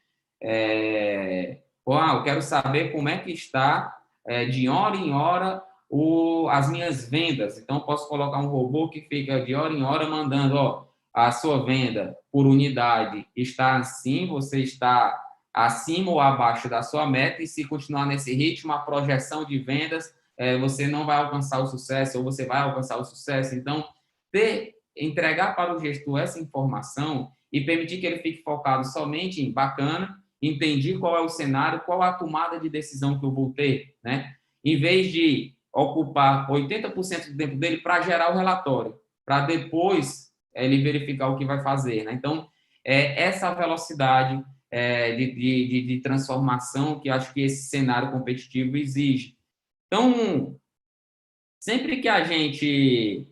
S2: eu quero saber como é que está, de hora em hora, as minhas vendas. Então, posso colocar um robô que fica de hora em hora mandando, ó, a sua venda por unidade está assim, você está acima ou abaixo da sua meta, e se continuar nesse ritmo, a projeção de vendas, você não vai alcançar o sucesso, ou você vai alcançar o sucesso. Então, entregar para o gestor essa informação e permitir que ele fique focado somente em bacana, entendi qual é o cenário, qual a tomada de decisão que eu vou ter, né? Em vez de ocupar 80% do tempo dele para gerar o relatório, para depois ele verificar o que vai fazer, né? Então, essa velocidade de transformação que acho que esse cenário competitivo exige. Então, sempre que a gente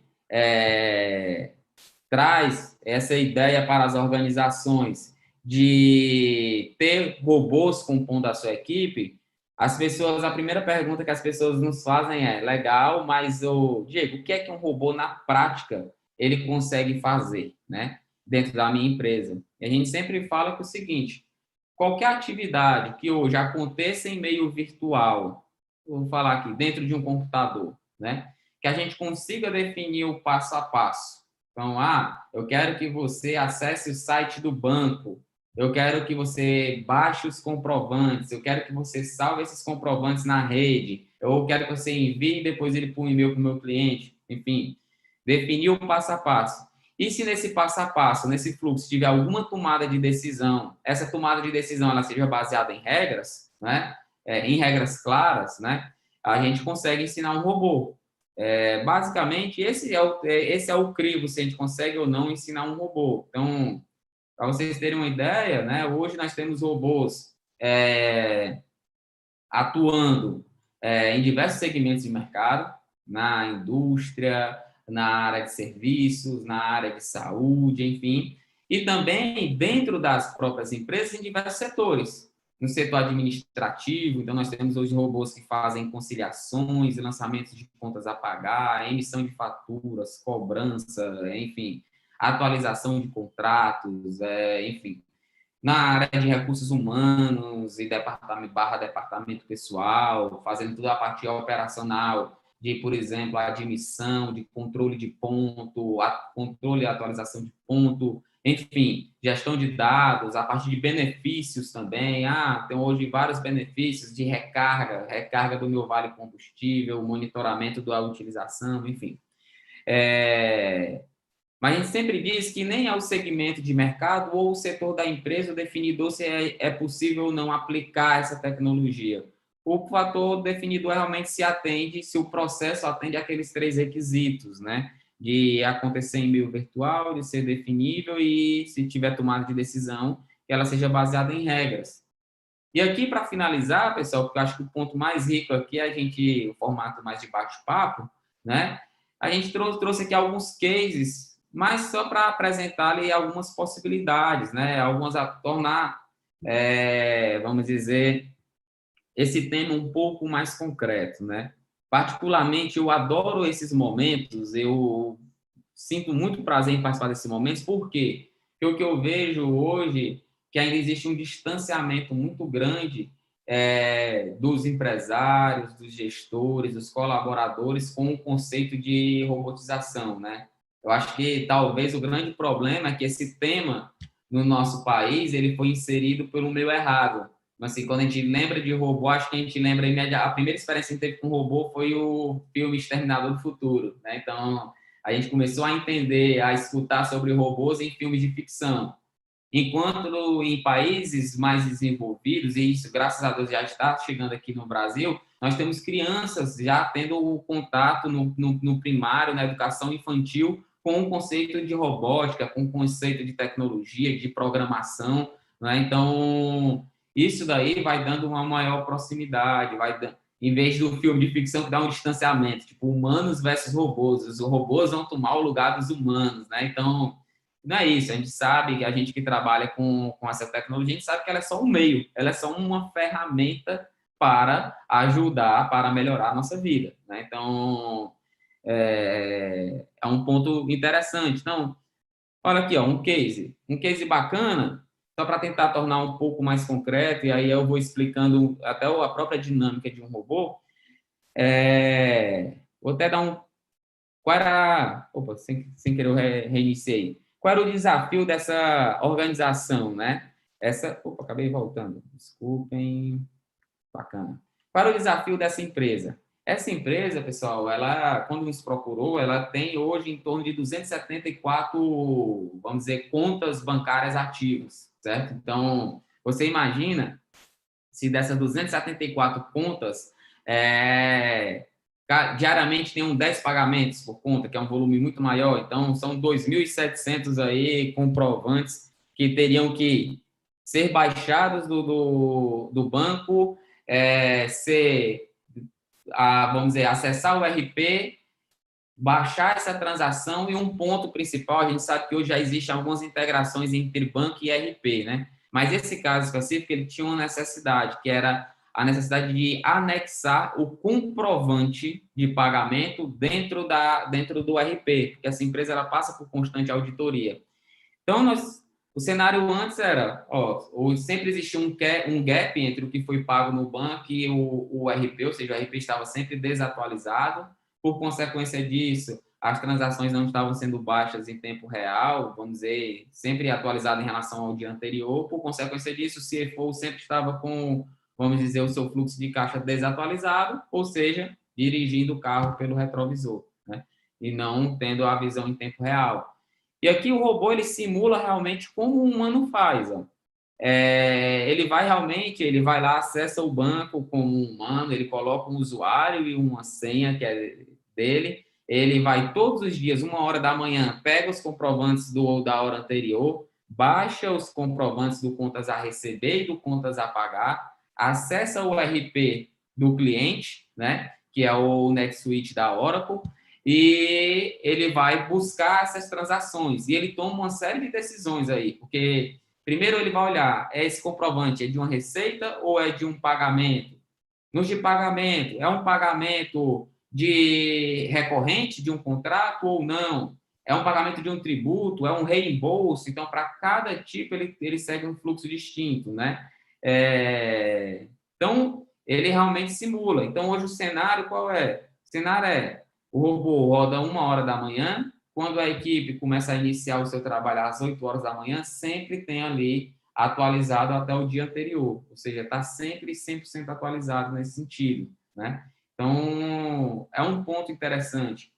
S2: traz essa ideia para as organizações de ter robôs compondo a sua equipe, a primeira pergunta que as pessoas nos fazem é: legal, mas Diego, o que é que um robô na prática ele consegue fazer, né, dentro da minha empresa? E a gente sempre fala que é o seguinte: qualquer atividade que hoje aconteça em meio virtual, vou falar aqui, dentro de um computador, né, que a gente consiga definir o passo a passo. Então, eu quero que você acesse o site do banco, eu quero que você baixe os comprovantes, eu quero que você salve esses comprovantes na rede, eu quero que você envie depois ele para um e-mail para o meu cliente, enfim, definir o passo a passo. E se nesse passo a passo, nesse fluxo, tiver alguma tomada de decisão, essa tomada de decisão ela seja baseada em regras, né? Em regras claras, né? A gente consegue ensinar um robô. Basicamente, esse é o crivo, se a gente consegue ou não ensinar um robô. Então, para vocês terem uma ideia, né, hoje nós temos robôs atuando em diversos segmentos de mercado, na indústria, na área de serviços, na área de saúde, enfim, e também dentro das próprias empresas em diversos setores. No setor administrativo, então nós temos hoje robôs que fazem conciliações, lançamentos de contas a pagar, emissão de faturas, cobrança, enfim, atualização de contratos, enfim. Na área de recursos humanos e departamento pessoal, fazendo toda a parte operacional de, por exemplo, admissão, de controle de ponto, controle e atualização de ponto, enfim, gestão de dados, a parte de benefícios também. Tem hoje vários benefícios de recarga do meu vale combustível, monitoramento da utilização, enfim. Mas a gente sempre diz que nem é o segmento de mercado ou o setor da empresa o definidor se é possível ou não aplicar essa tecnologia. O fator definidor é realmente se o processo atende aqueles três requisitos, né? De acontecer em meio virtual, de ser definível e, se tiver tomada de decisão, que ela seja baseada em regras. E aqui, para finalizar, pessoal, porque eu acho que o ponto mais rico aqui é o formato mais de bate-papo, né? A gente trouxe aqui alguns cases, mas só para apresentar ali algumas possibilidades, né? Tornar vamos dizer, esse tema um pouco mais concreto, né? Particularmente, eu adoro esses momentos, eu sinto muito prazer em participar desses momentos, por quê? Porque o que eu vejo hoje que ainda existe um distanciamento muito grande dos empresários, dos gestores, dos colaboradores com o conceito de robotização, né? Eu acho que talvez o grande problema é que esse tema no nosso país ele foi inserido pelo meio errado. Mas, assim, quando a gente lembra de robô, acho que a gente lembra a primeira experiência que a gente teve com robô foi o filme Exterminador do Futuro, né? Então, a gente começou a entender, a escutar sobre robôs em filmes de ficção. Enquanto em países mais desenvolvidos, e isso, graças a Deus, já está chegando aqui no Brasil, nós temos crianças já tendo o contato no primário, na educação infantil, com o conceito de robótica, com o conceito de tecnologia, de programação, né? Então, isso daí vai dando uma maior proximidade, em vez do filme de ficção que dá um distanciamento, tipo humanos versus robôs, os robôs vão tomar o lugar dos humanos, né? Então, não é isso, a gente sabe, a gente que trabalha com essa tecnologia, a gente sabe que ela é só um meio, ela é só uma ferramenta para ajudar, para melhorar a nossa vida, né? Então, é um ponto interessante. Então, olha aqui, ó, um case bacana, só para tentar tornar um pouco mais concreto, e aí eu vou explicando até a própria dinâmica de um robô. Vou até dar um. Qual era. Opa, sem querer eu reiniciei. Qual era o desafio dessa organização, né? Opa, acabei voltando. Desculpem. Bacana. Qual era o desafio dessa empresa? Essa empresa, pessoal, ela, quando nos procurou, ela tem hoje em torno de 274, vamos dizer, contas bancárias ativas, certo? Então, você imagina se dessas 274 contas, diariamente tem 10 pagamentos por conta, que é um volume muito maior, então são 2.700 aí comprovantes que teriam que ser baixados do banco, vamos dizer, acessar o RP, baixar essa transação, e um ponto principal, a gente sabe que hoje já existem algumas integrações entre banco e RP, né? Mas esse caso específico, ele tinha uma necessidade, que era a necessidade de anexar o comprovante de pagamento dentro do RP, porque essa empresa ela passa por constante auditoria. Então, o cenário antes era, sempre existia um gap entre o que foi pago no banco e o RP, ou seja, o RP estava sempre desatualizado. Por consequência disso, as transações não estavam sendo baixas em tempo real, vamos dizer, sempre atualizado em relação ao dia anterior. Por consequência disso, o CFO sempre estava com, vamos dizer, o seu fluxo de caixa desatualizado, ou seja, dirigindo o carro pelo retrovisor, né? E não tendo a visão em tempo real. E aqui o robô ele simula realmente como um humano faz. Ó. Ele vai lá, acessa o banco como um humano, ele coloca um usuário e uma senha que é dele. Ele vai todos os dias, 1h da manhã, pega os comprovantes da hora anterior, baixa os comprovantes do contas a receber e do contas a pagar, acessa o RP do cliente, né, que é o NetSuite da Oracle, e ele vai buscar essas transações. E ele toma uma série de decisões aí, porque primeiro ele vai olhar, esse comprovante é de uma receita ou é de um pagamento? Nos de pagamento, é um pagamento de recorrente de um contrato ou não? É um pagamento de um tributo? É um reembolso? Então, para cada tipo, ele segue um fluxo distinto, né? Então, ele realmente simula. Então, hoje o cenário qual é? O cenário é o robô roda 1h da manhã, quando a equipe começa a iniciar o seu trabalho às 8h da manhã, sempre tem ali atualizado até o dia anterior, ou seja, está sempre 100% atualizado nesse sentido, né? Então, é um ponto interessante.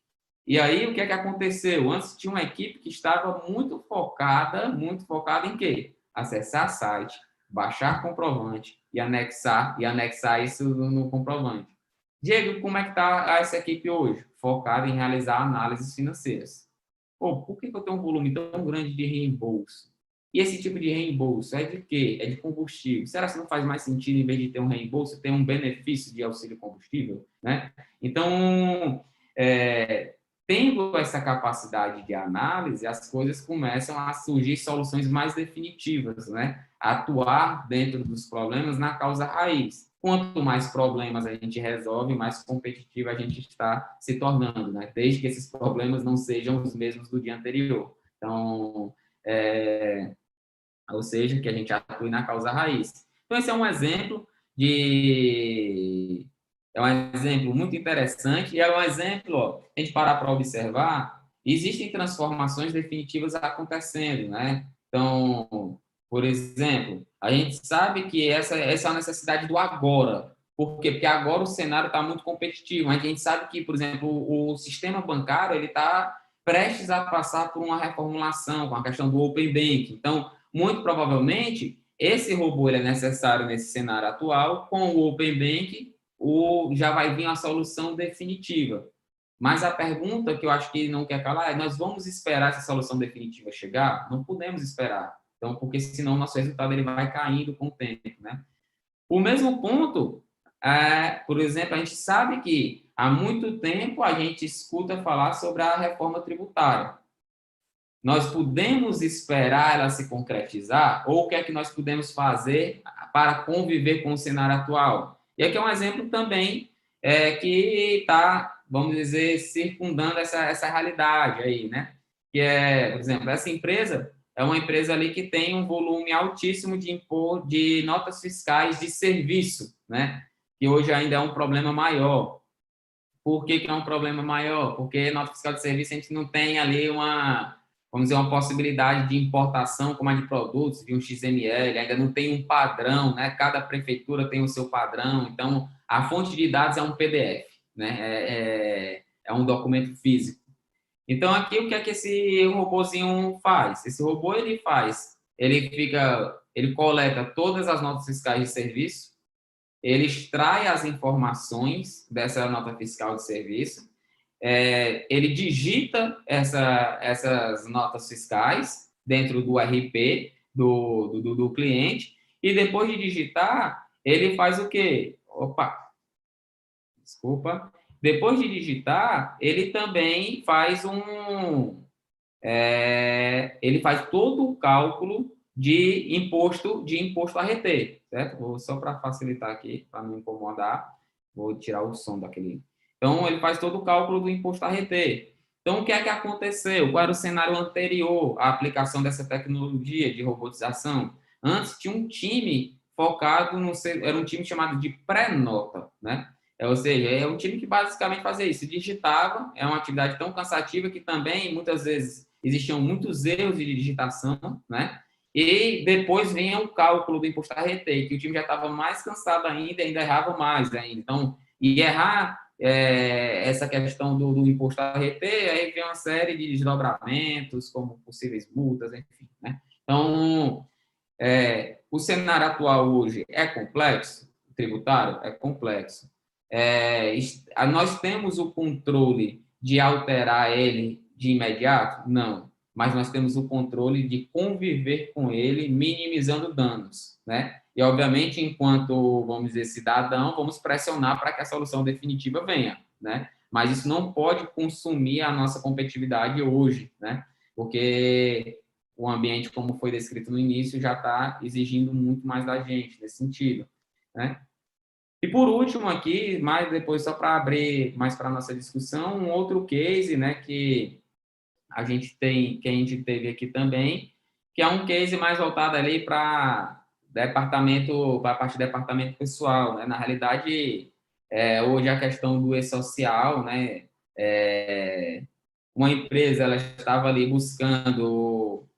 S2: E aí, o que é que aconteceu? Antes tinha uma equipe que estava muito focada em quê? Acessar site, baixar comprovante e anexar isso no comprovante. Diego, como é que está essa equipe hoje? Focada em realizar análises financeiras. Pô, por que eu tenho um volume tão grande de reembolso? E esse tipo de reembolso é de quê? É de combustível. Será que não faz mais sentido, em vez de ter um reembolso, ter um benefício de auxílio combustível? Né? Então, tendo essa capacidade de análise, as coisas começam a surgir soluções mais definitivas, né? Atuar dentro dos problemas na causa raiz. Quanto mais problemas a gente resolve, mais competitivo a gente está se tornando, né? Desde que esses problemas não sejam os mesmos do dia anterior. Então, ou seja, que a gente atue na causa raiz. Então, esse é um exemplo é um exemplo muito interessante e é um exemplo, ó, a gente parar para observar, existem transformações definitivas acontecendo, né? Então, por exemplo, a gente sabe que essa é a necessidade do agora. Por quê? Porque agora o cenário está muito competitivo. A gente sabe que, por exemplo, o sistema bancário ele está prestes a passar por uma reformulação com a questão do Open Banking. Então, muito provavelmente, esse robô ele é necessário nesse cenário atual. Com o Open Banking, já vai vir a solução definitiva. Mas a pergunta que eu acho que não quer calar é: nós vamos esperar essa solução definitiva chegar? Não podemos esperar. Então, porque senão o nosso resultado ele vai caindo com o tempo, né? O mesmo ponto, por exemplo, a gente sabe que há muito tempo a gente escuta falar sobre a reforma tributária. Nós podemos esperar ela se concretizar ou o que é que nós podemos fazer para conviver com o cenário atual? E aqui é um exemplo também que está, vamos dizer, circundando essa realidade aí, né? Que é, por exemplo, essa empresa é uma empresa ali que tem um volume altíssimo de notas fiscais de serviço, né? Que hoje ainda é um problema maior. Por que é um problema maior? Porque nota fiscal de serviço a gente não tem ali vamos dizer, uma possibilidade de importação como a de produtos, de um XML, ainda não tem um padrão, né? Cada prefeitura tem o seu padrão, então a fonte de dados é um PDF, né? É um documento físico. Então, aqui, o que é que esse robozinho faz? Esse robô, ele coleta todas as notas fiscais de serviço, ele extrai as informações dessa nota fiscal de serviço, ele digita essas notas fiscais dentro do RP do cliente, e depois de digitar, ele faz o quê? Desculpa. Depois de digitar, ele também faz ele faz todo o cálculo de imposto a reter, certo? Só para facilitar aqui, para não incomodar, vou tirar o som daquele. Então, ele faz todo o cálculo do imposto a reter. Então, o que é que aconteceu? Qual era o cenário anterior à aplicação dessa tecnologia de robotização? Antes, tinha um time focado era um time chamado de pré-nota, né? Ou seja, é um time que basicamente fazia isso, digitava, é uma atividade tão cansativa que também, muitas vezes, existiam muitos erros de digitação, né? E depois vinha o cálculo do imposto a reter, que o time já estava mais cansado ainda errava mais ainda. Então, e errar essa questão do imposto a reter, aí vem uma série de desdobramentos, como possíveis multas, enfim, né? Então, o cenário atual hoje é complexo, tributário é complexo. Nós temos o controle de alterar ele de imediato? Não. Mas nós temos o controle de conviver com ele, minimizando danos, né? E, obviamente, enquanto, vamos dizer, cidadão, vamos pressionar para que a solução definitiva venha, né? Mas isso não pode consumir a nossa competitividade hoje, né? Porque o ambiente, como foi descrito no início, já está exigindo muito mais da gente nesse sentido, né? E por último aqui, mais depois só para abrir mais para a nossa discussão, um outro case, né, que a gente teve aqui também, que é um case mais voltado ali para a parte de departamento pessoal, né? Na realidade, hoje a questão do e-social, né, uma empresa ela estava ali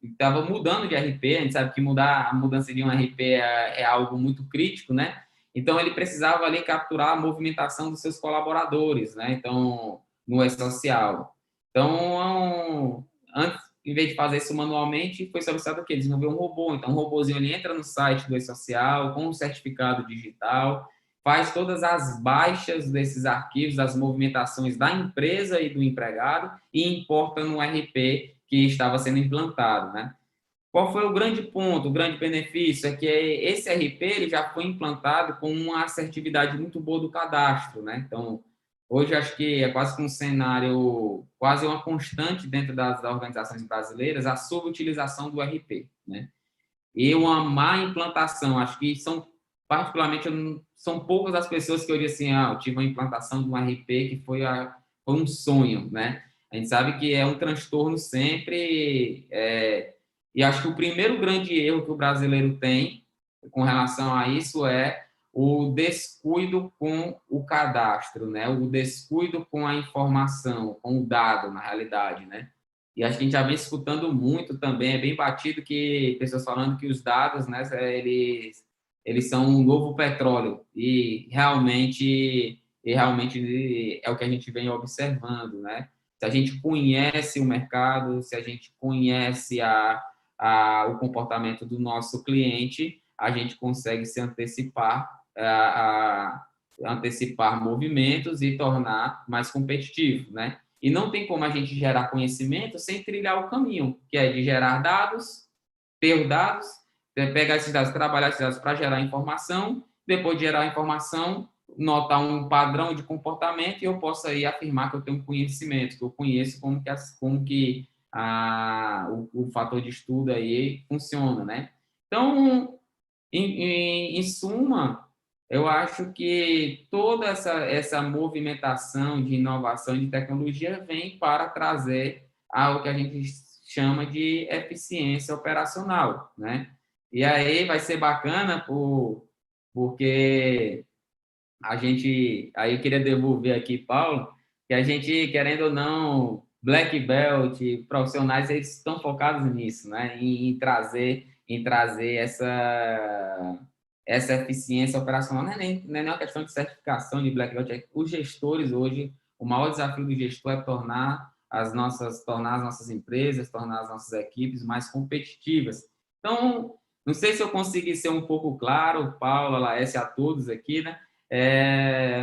S2: estava mudando de RP, a gente sabe que a mudança de um RP é algo muito crítico, né? Então, ele precisava ali capturar a movimentação dos seus colaboradores, né? Então, no e-social. Então, antes, em vez de fazer isso manualmente, foi solicitado que desenvolver um robô. Então, um robôzinho ele entra no site do e-social com um certificado digital, faz todas as baixas desses arquivos, as movimentações da empresa e do empregado e importa no RP que estava sendo implantado, né? Qual foi o grande ponto, o grande benefício? É que esse RP ele já foi implantado com uma assertividade muito boa do cadastro, né? Então, hoje acho que é quase que um cenário, quase uma constante dentro das organizações brasileiras, a subutilização do RP, né? E uma má implantação, acho que são, particularmente, são poucas as pessoas que eu digo assim, eu tive uma implantação de um RP que foi um sonho, né? A gente sabe que é um transtorno sempre, e acho que o primeiro grande erro que o brasileiro tem com relação a isso é o descuido com o cadastro, né? O descuido com a informação, com o dado, na realidade, né? E acho que a gente já vem escutando muito também, é bem batido que pessoas falando que os dados, né, eles são um novo petróleo, e realmente é o que a gente vem observando, né? Se a gente conhece o mercado, se a gente conhece o comportamento do nosso cliente, a gente consegue se antecipar, antecipar movimentos e tornar mais competitivo, né? E não tem como a gente gerar conhecimento sem trilhar o caminho, que é de gerar dados, ter dados, pegar esses dados, trabalhar esses dados para gerar informação, depois de gerar informação, notar um padrão de comportamento e eu posso aí afirmar que eu tenho conhecimento, que eu conheço como que o fator de estudo aí funciona, né? Então, em suma, eu acho que toda essa movimentação de inovação e de tecnologia vem para trazer algo que a gente chama de eficiência operacional, né? E aí vai ser bacana porque a gente... Aí eu queria devolver aqui, Paulo, que a gente, querendo ou não, Black Belt, profissionais, eles estão focados nisso, né? Em trazer essa eficiência operacional. Não é nem uma questão de certificação de Black Belt, é que os gestores hoje, o maior desafio do gestor é tornar as nossas empresas, tornar as nossas equipes mais competitivas. Então, não sei se eu consegui ser um pouco claro, Paulo, Laércio, a todos aqui, né?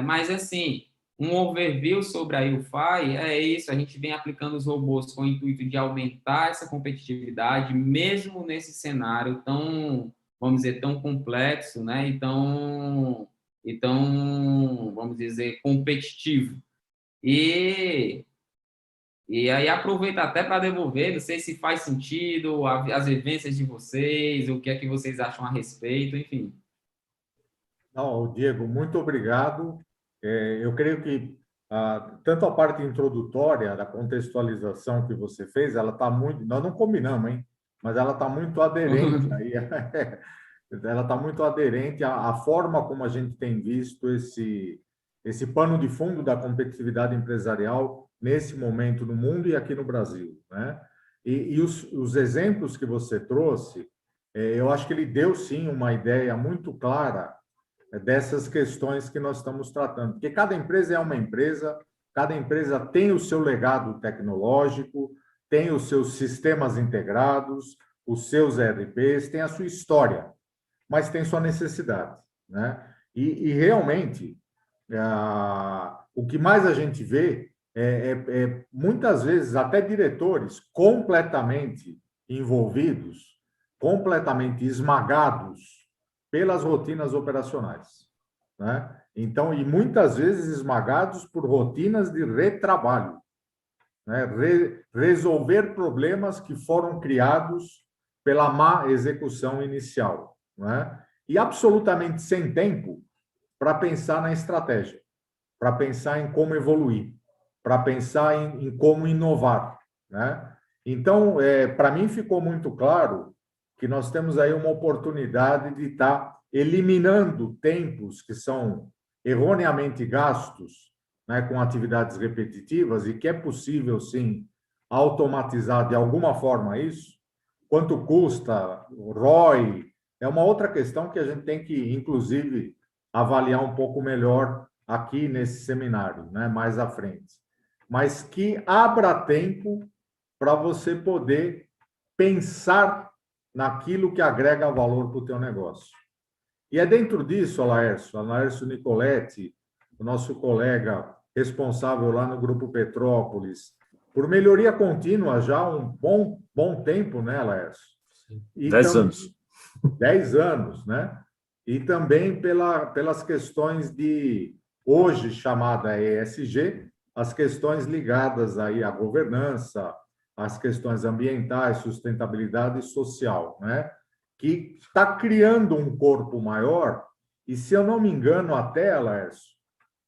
S2: Mas, assim, um overview sobre a UFI é isso, a gente vem aplicando os robôs com o intuito de aumentar essa competitividade, mesmo nesse cenário tão, vamos dizer, tão complexo, né? Então, vamos dizer, competitivo. E aí aproveita até para devolver, não sei se faz sentido, as vivências de vocês, o que é que vocês acham a respeito, enfim.
S1: Não, Diego, muito obrigado. Eu creio que tanto a parte introdutória da contextualização que você fez, ela está muito. Nós não combinamos, hein? Mas ela está muito aderente aí. Ela está muito aderente à forma como a gente tem visto esse pano de fundo da competitividade empresarial nesse momento no mundo e aqui no Brasil, né? E os exemplos que você trouxe, eu acho que ele deu sim uma ideia muito clara dessas questões que nós estamos tratando. Porque cada empresa é uma empresa, cada empresa tem o seu legado tecnológico, tem os seus sistemas integrados, os seus ERPs, tem a sua história, mas tem sua necessidade, né? E realmente, o que mais a gente vê muitas vezes até diretores completamente envolvidos, completamente esmagados pelas rotinas operacionais, né? Então, e muitas vezes esmagados por rotinas de retrabalho, né? Resolver problemas que foram criados pela má execução inicial, né? E absolutamente sem tempo para pensar na estratégia, para pensar em como evoluir, para pensar em como inovar, né? Então, para mim ficou muito claro que nós temos aí uma oportunidade de estar eliminando tempos que são erroneamente gastos, né, com atividades repetitivas e que é possível, sim, automatizar de alguma forma isso. Quanto custa, ROI, é uma outra questão que a gente tem que, inclusive, avaliar um pouco melhor aqui nesse seminário, né, mais à frente. Mas que abra tempo para você poder pensar naquilo que agrega valor para o teu negócio. E é dentro disso, Laércio Nicoletti, o nosso colega responsável lá no Grupo Petrópolis, por melhoria contínua já há um bom tempo, né, Laércio?
S3: 10 anos.
S1: 10 anos, né? E também pelas questões de hoje chamada ESG, as questões ligadas aí à governança, às questões ambientais, sustentabilidade e social, né? Que está criando um corpo maior, e se eu não me engano até, Laércio,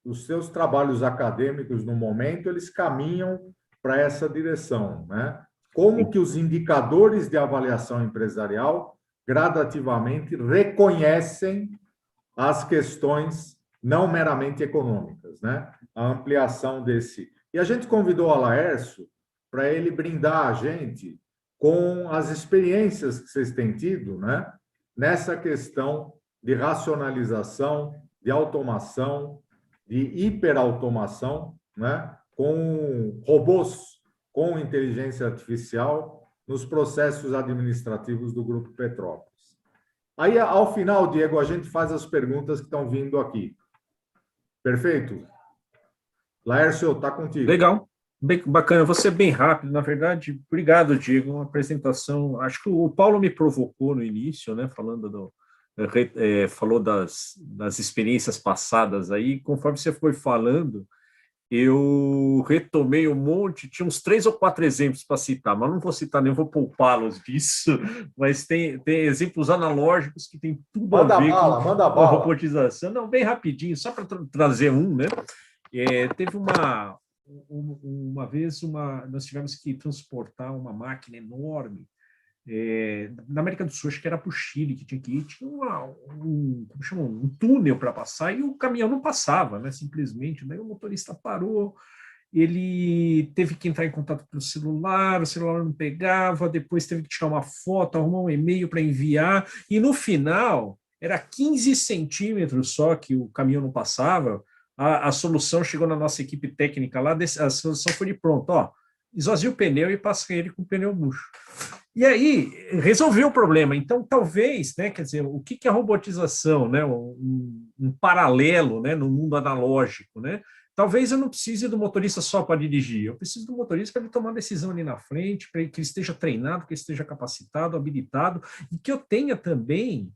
S1: os seus trabalhos acadêmicos no momento, eles caminham para essa direção, né? Como que os indicadores de avaliação empresarial gradativamente reconhecem as questões não meramente econômicas, né? A ampliação desse. E a gente convidou a Laércio para ele brindar a gente com as experiências que vocês têm tido, né? Nessa questão de racionalização, de automação, de hiperautomação, né? Com robôs, com inteligência artificial nos processos administrativos do Grupo Petrópolis. Aí, ao final, Diego, a gente faz as perguntas que estão vindo aqui. Perfeito? Laércio, está contigo.
S3: Legal, bem bacana. Vou ser bem rápido, na verdade. Obrigado, Diego. Uma apresentação. Acho que o Paulo me provocou no início, né? Falou das experiências passadas aí. Conforme você foi falando, eu retomei um monte, tinha uns 3 ou 4 exemplos para citar, mas não vou citar nem, vou poupá-los disso, mas tem exemplos analógicos que tem tudo a ver com a robotização. Não, bem rapidinho, só para trazer um, né? Teve uma vez, nós tivemos que transportar uma máquina enorme na América do Sul, acho que era para o Chile, que tinha que ir, tinha um túnel para passar e o caminhão não passava, né, simplesmente. Daí o motorista parou, ele teve que entrar em contato pelo celular, o celular não pegava, depois teve que tirar uma foto, arrumar um e-mail para enviar, e no final, era 15 centímetros só que o caminhão não passava. A solução chegou na nossa equipe técnica lá, a solução foi de pronto, ó, esvazia o pneu e passa ele com o pneu murcho. E aí, resolveu o problema. Então, talvez, né, quer dizer, o que é a robotização, né, um paralelo, né, no mundo analógico, né? Talvez eu não precise do motorista só para dirigir, eu preciso do motorista para ele tomar uma decisão ali na frente, para que ele esteja treinado, que ele esteja capacitado, habilitado, e que eu tenha também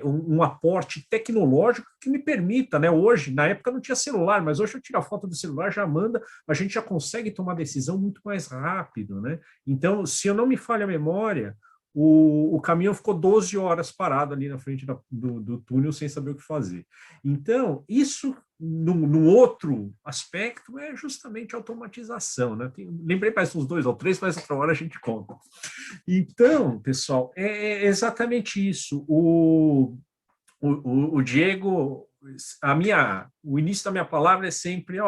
S3: um aporte tecnológico que me permita, né? Hoje, na época não tinha celular, mas hoje eu tiro a foto do celular, já manda, a gente já consegue tomar decisão muito mais rápido, né? Então, se eu não me falha a memória, o caminhão ficou 12 horas parado ali na frente do túnel sem saber o que fazer. Então, isso, num outro aspecto, é justamente a automatização, né? Lembrei mais uns 2 ou 3, mas outra hora a gente conta. Então, pessoal, é exatamente isso. O Diego, o início da minha palavra é sempre,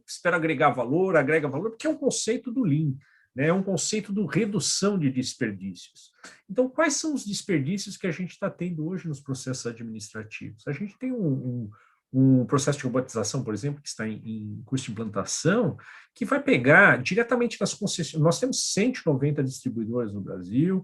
S3: espero agregar valor, agrega valor, porque é um conceito do Lean, né? É um conceito de redução de desperdícios. Então, quais são os desperdícios que a gente está tendo hoje nos processos administrativos? A gente tem um processo de robotização, por exemplo, que está em curso de implantação, que vai pegar diretamente das concessionárias. Nós temos 190 distribuidores no Brasil,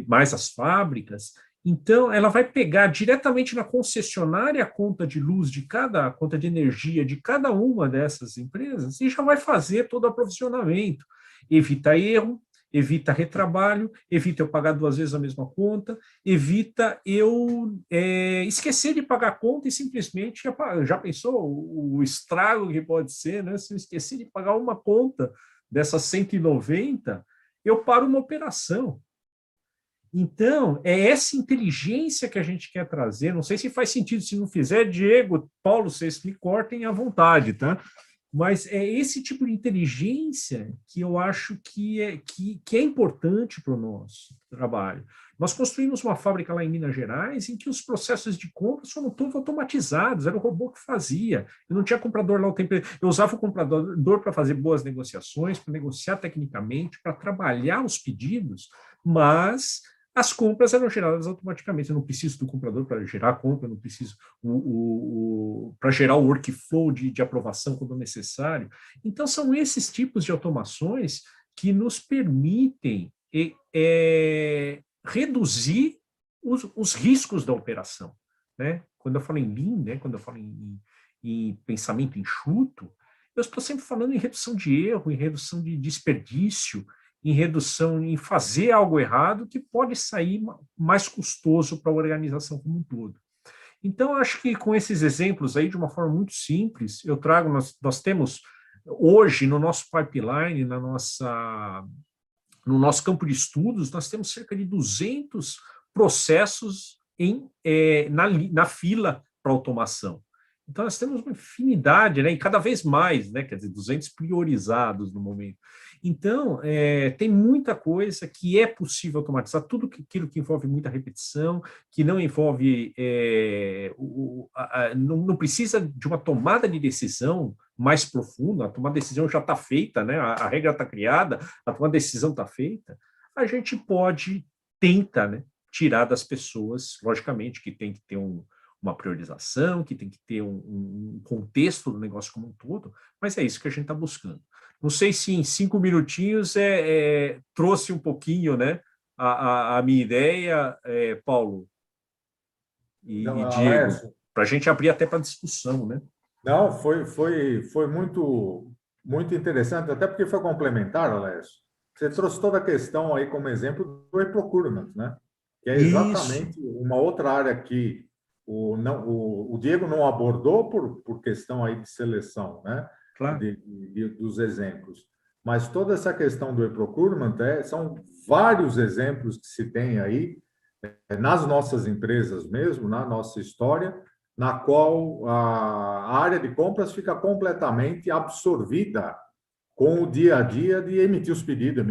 S3: mais as fábricas. Então, ela vai pegar diretamente na concessionária a conta de luz a conta de energia de cada uma dessas empresas e já vai fazer todo o aprovisionamento. Evita erro, evita retrabalho, evita eu pagar 2 vezes a mesma conta, evita eu esquecer de pagar a conta e simplesmente, já pensou o estrago que pode ser, né? Se eu esquecer de pagar uma conta dessas 190, eu paro uma operação. Então, é essa inteligência que a gente quer trazer. Não sei se faz sentido, se não fizer, Diego, Paulo, vocês me cortem à vontade, tá? Mas é esse tipo de inteligência que eu acho que é importante para o nosso trabalho. Nós construímos uma fábrica lá em Minas Gerais em que os processos de compra foram todos automatizados, era o robô que fazia. Eu não tinha comprador lá o tempo. Eu usava o comprador para fazer boas negociações, para negociar tecnicamente, para trabalhar os pedidos, mas as compras eram geradas automaticamente. Eu não preciso do comprador para gerar a compra, eu não preciso para gerar o workflow de aprovação quando necessário. Então, são esses tipos de automações que nos permitem reduzir os riscos da operação, né? Quando eu falo em Lean, né? Quando eu falo em pensamento enxuto, eu estou sempre falando em redução de erro, em redução de desperdício, em redução, em fazer algo errado que pode sair mais custoso para a organização como um todo. Então, eu acho que com esses exemplos aí, de uma forma muito simples, eu trago, nós temos hoje no nosso pipeline, no nosso campo de estudos, nós temos cerca de 200 processos na fila para automação. Então, nós temos uma infinidade, né, e cada vez mais, né, quer dizer, 200 priorizados no momento. Então, tem muita coisa que é possível automatizar, tudo aquilo que envolve muita repetição, que não envolve, não precisa de uma tomada de decisão mais profunda, a tomada de decisão já está feita, né, a regra está criada, a tomada de decisão está feita, a gente tenta, né, tirar das pessoas, logicamente, que tem que ter uma priorização, que tem que ter um contexto do negócio como um todo, mas é isso que a gente está buscando. Não sei se em 5 minutinhos trouxe um pouquinho, né, a minha ideia, Paulo e Diego, para a gente abrir até para discussão, né?
S1: Não, foi muito, muito interessante, até porque foi complementar, Alessio. Você trouxe toda a questão aí como exemplo do e-procurement, né? Que é exatamente uma outra área que o Diego não abordou por questão aí de seleção, né?
S3: Claro.
S1: Dos exemplos. Mas toda essa questão do e-procurement são vários exemplos que se tem aí nas nossas empresas mesmo, na nossa história, na qual a área de compras fica completamente absorvida com o dia a dia de emitir os pedidos.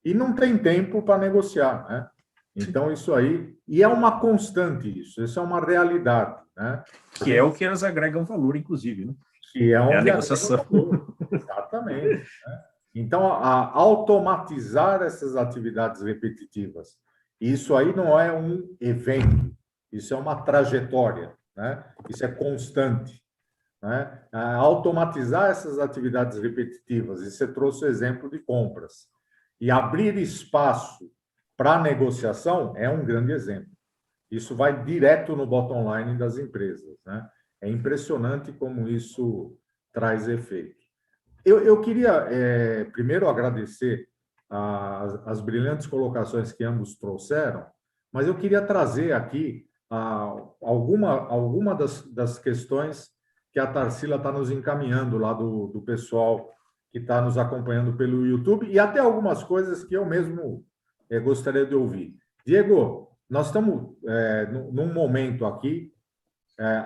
S1: E não tem tempo para negociar, né? Então, isso aí... E é uma constante isso é uma realidade, né?
S3: Que é o que elas agregam valor, inclusive, né?
S1: Que é onde
S3: a negociação.
S1: Exatamente. Né? Então, automatizar essas atividades repetitivas, isso aí não é um evento, isso é uma trajetória, né? Isso é constante. Né? Automatizar essas atividades repetitivas, e você trouxe o exemplo de compras, e abrir espaço para negociação é um grande exemplo. Isso vai direto no bottom line das empresas, né? É impressionante como isso traz efeito. Eu queria, primeiro, agradecer as brilhantes colocações que ambos trouxeram, mas eu queria trazer aqui alguma das questões que a Tarsila está nos encaminhando lá do pessoal que está nos acompanhando pelo YouTube, e até algumas coisas que eu mesmo gostaria de ouvir. Diego, nós estamos num momento aqui,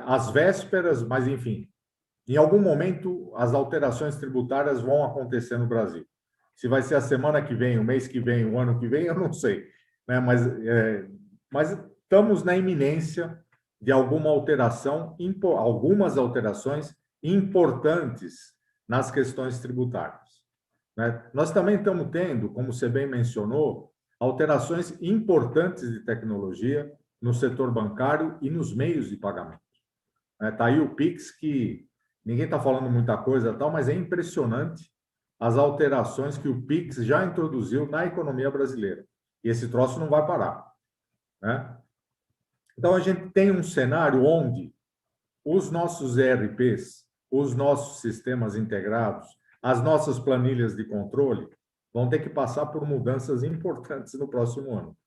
S1: às vésperas, mas, enfim, em algum momento as alterações tributárias vão acontecer no Brasil. Se vai ser a semana que vem, o mês que vem, o ano que vem, eu não sei. Né? Mas estamos na iminência de algumas alterações importantes nas questões tributárias. Né? Nós também estamos tendo, como você bem mencionou, alterações importantes de tecnologia no setor bancário e nos meios de pagamento. Está aí o Pix, que ninguém está falando muita coisa, mas é impressionante as alterações que o Pix já introduziu na economia brasileira. E esse troço não vai parar. Né? Então, a gente tem um cenário onde os nossos ERPs, os nossos sistemas integrados, as nossas planilhas de controle vão ter que passar por mudanças importantes no próximo ano.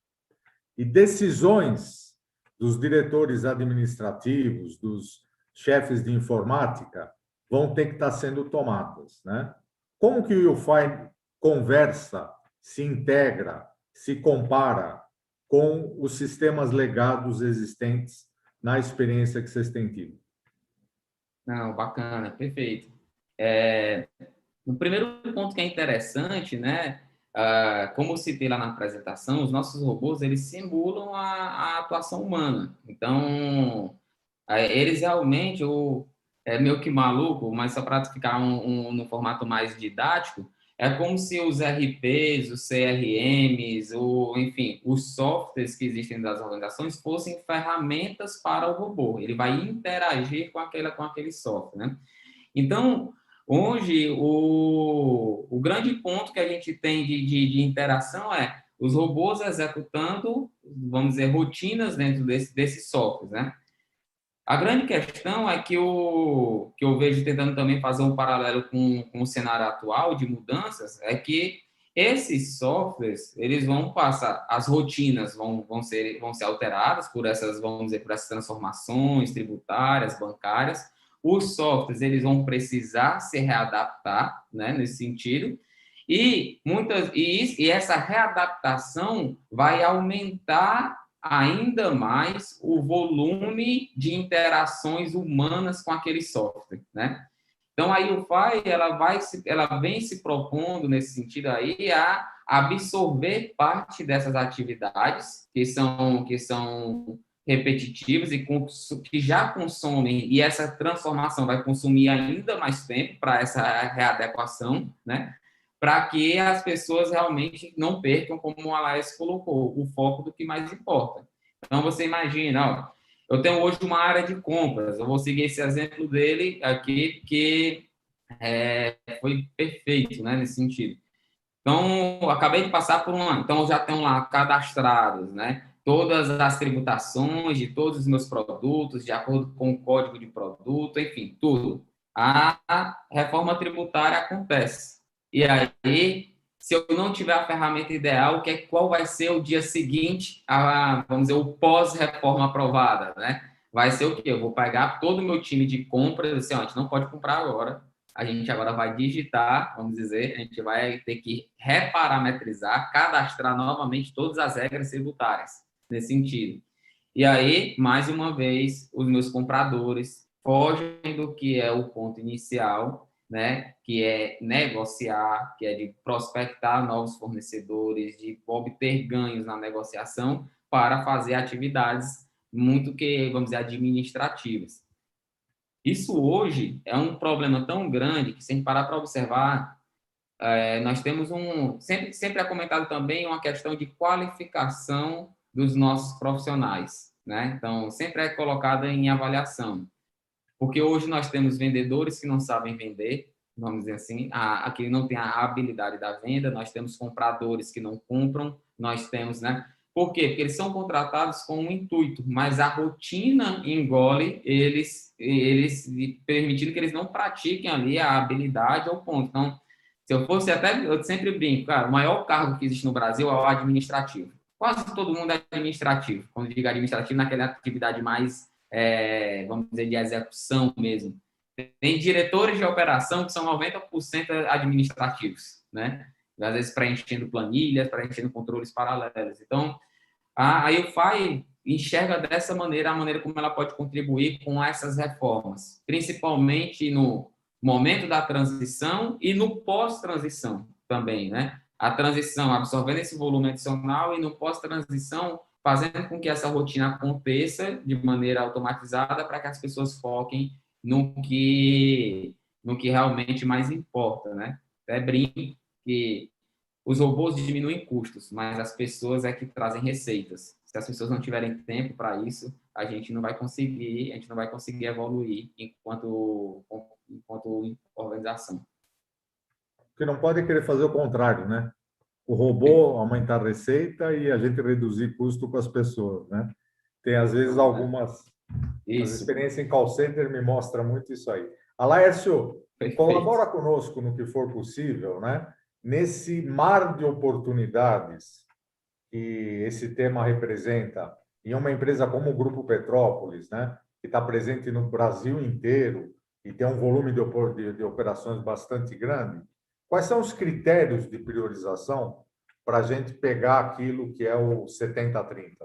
S1: E decisões dos diretores administrativos, dos chefes de informática, vão ter que estar sendo tomadas. Né? Como que o UFI conversa, se integra, se compara com os sistemas legados existentes na experiência que vocês têm tido?
S2: Não, bacana, perfeito. O primeiro ponto que é interessante, né? Como eu citei lá na apresentação, os nossos robôs, eles simulam a atuação humana. Então, eles realmente, é meio que maluco, mas só para ficar no formato mais didático, é como se os RPs, os CRMs, enfim, os softwares que existem das organizações fossem ferramentas para o robô. Ele vai interagir com aquele software, né? Então, hoje, o grande ponto que a gente tem de interação é os robôs executando, vamos dizer, rotinas dentro desses softwares, né? A grande questão é que eu vejo tentando também fazer um paralelo com o cenário atual de mudanças, é que esses softwares, eles vão passar, as rotinas vão ser alteradas por essas, vamos dizer, por essas transformações tributárias, bancárias. Os softwares, eles vão precisar se readaptar, né, nesse sentido. E essa readaptação vai aumentar ainda mais o volume de interações humanas com aquele software, né? Então, a UFI, ela vem se propondo, nesse sentido aí, a absorver parte dessas atividades que são repetitivas e que já consomem, e essa transformação vai consumir ainda mais tempo para essa readequação, né? Para que as pessoas realmente não percam, como o Alex colocou, o foco do que mais importa. Então, você imagina, ó, eu tenho hoje uma área de compras, eu vou seguir esse exemplo dele aqui, que foi perfeito, né, nesse sentido. Então, eu acabei de passar por um ano, então eu já tenho lá cadastrados, né, todas as tributações de todos os meus produtos, de acordo com o código de produto, enfim, tudo. A reforma tributária acontece. E aí, se eu não tiver a ferramenta ideal, qual vai ser o dia seguinte, vamos dizer, o pós-reforma aprovada, né? Vai ser o quê? Eu vou pegar todo o meu time de compras, assim, ó, a gente não pode comprar agora, a gente agora vai digitar, vamos dizer, a gente vai ter que reparametrizar, cadastrar novamente todas as regras tributárias, nesse sentido. E aí, mais uma vez, os meus compradores fogem do que é o ponto inicial, né, que é negociar, que é de prospectar novos fornecedores, de obter ganhos na negociação para fazer atividades muito que, vamos dizer, administrativas. Isso hoje é um problema tão grande que, se a gente parar para observar, nós temos sempre é comentado também uma questão de qualificação dos nossos profissionais, né? Então, sempre é colocada em avaliação. Porque hoje nós temos vendedores que não sabem vender, vamos dizer assim, que não tem a habilidade da venda, nós temos compradores que não compram, nós temos, né? Por quê? Porque eles são contratados com um intuito, mas a rotina engole eles permitindo que eles não pratiquem ali a habilidade ou ponto. Então, se eu fosse eu sempre brinco, cara, o maior cargo que existe no Brasil é o administrativo. Quase todo mundo é administrativo. Quando digo administrativo, naquela atividade mais vamos dizer, de execução mesmo. Tem diretores de operação que são 90% administrativos, né? Às vezes preenchendo planilhas, preenchendo controles paralelos. Então, a UFI enxerga dessa maneira, a maneira como ela pode contribuir com essas reformas, principalmente no momento da transição e no pós-transição também, né? A transição absorvendo esse volume adicional e no pós-transição fazendo com que essa rotina aconteça de maneira automatizada para que as pessoas foquem no que realmente mais importa, né? Até brinco que os robôs diminuem custos, mas as pessoas é que trazem receitas. Se as pessoas não tiverem tempo para isso, a gente não vai conseguir evoluir enquanto organização.
S1: Porque não pode querer fazer o contrário, né? O robô aumentar a receita e a gente reduzir custo com as pessoas, né? Tem, às vezes, algumas... As experiências em call center me mostram muito isso aí. Alaércio, colabora conosco no que for possível, né? Nesse mar de oportunidades que esse tema representa em uma empresa como o Grupo Petrópolis, né? Que está presente no Brasil inteiro e tem um volume de operações bastante grande. Quais são os critérios de priorização para a gente pegar aquilo que é o 70-30?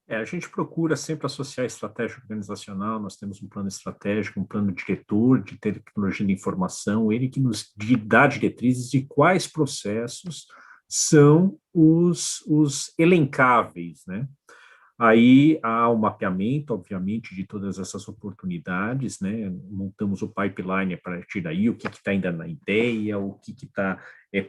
S3: A gente procura sempre associar a estratégia organizacional, nós temos um plano estratégico, um plano diretor de tecnologia de informação, ele que nos dá diretrizes de quais processos são os elencáveis, né? Aí há o mapeamento, obviamente, de todas essas oportunidades, né? Montamos o pipeline a partir daí, o que está ainda na ideia, o que está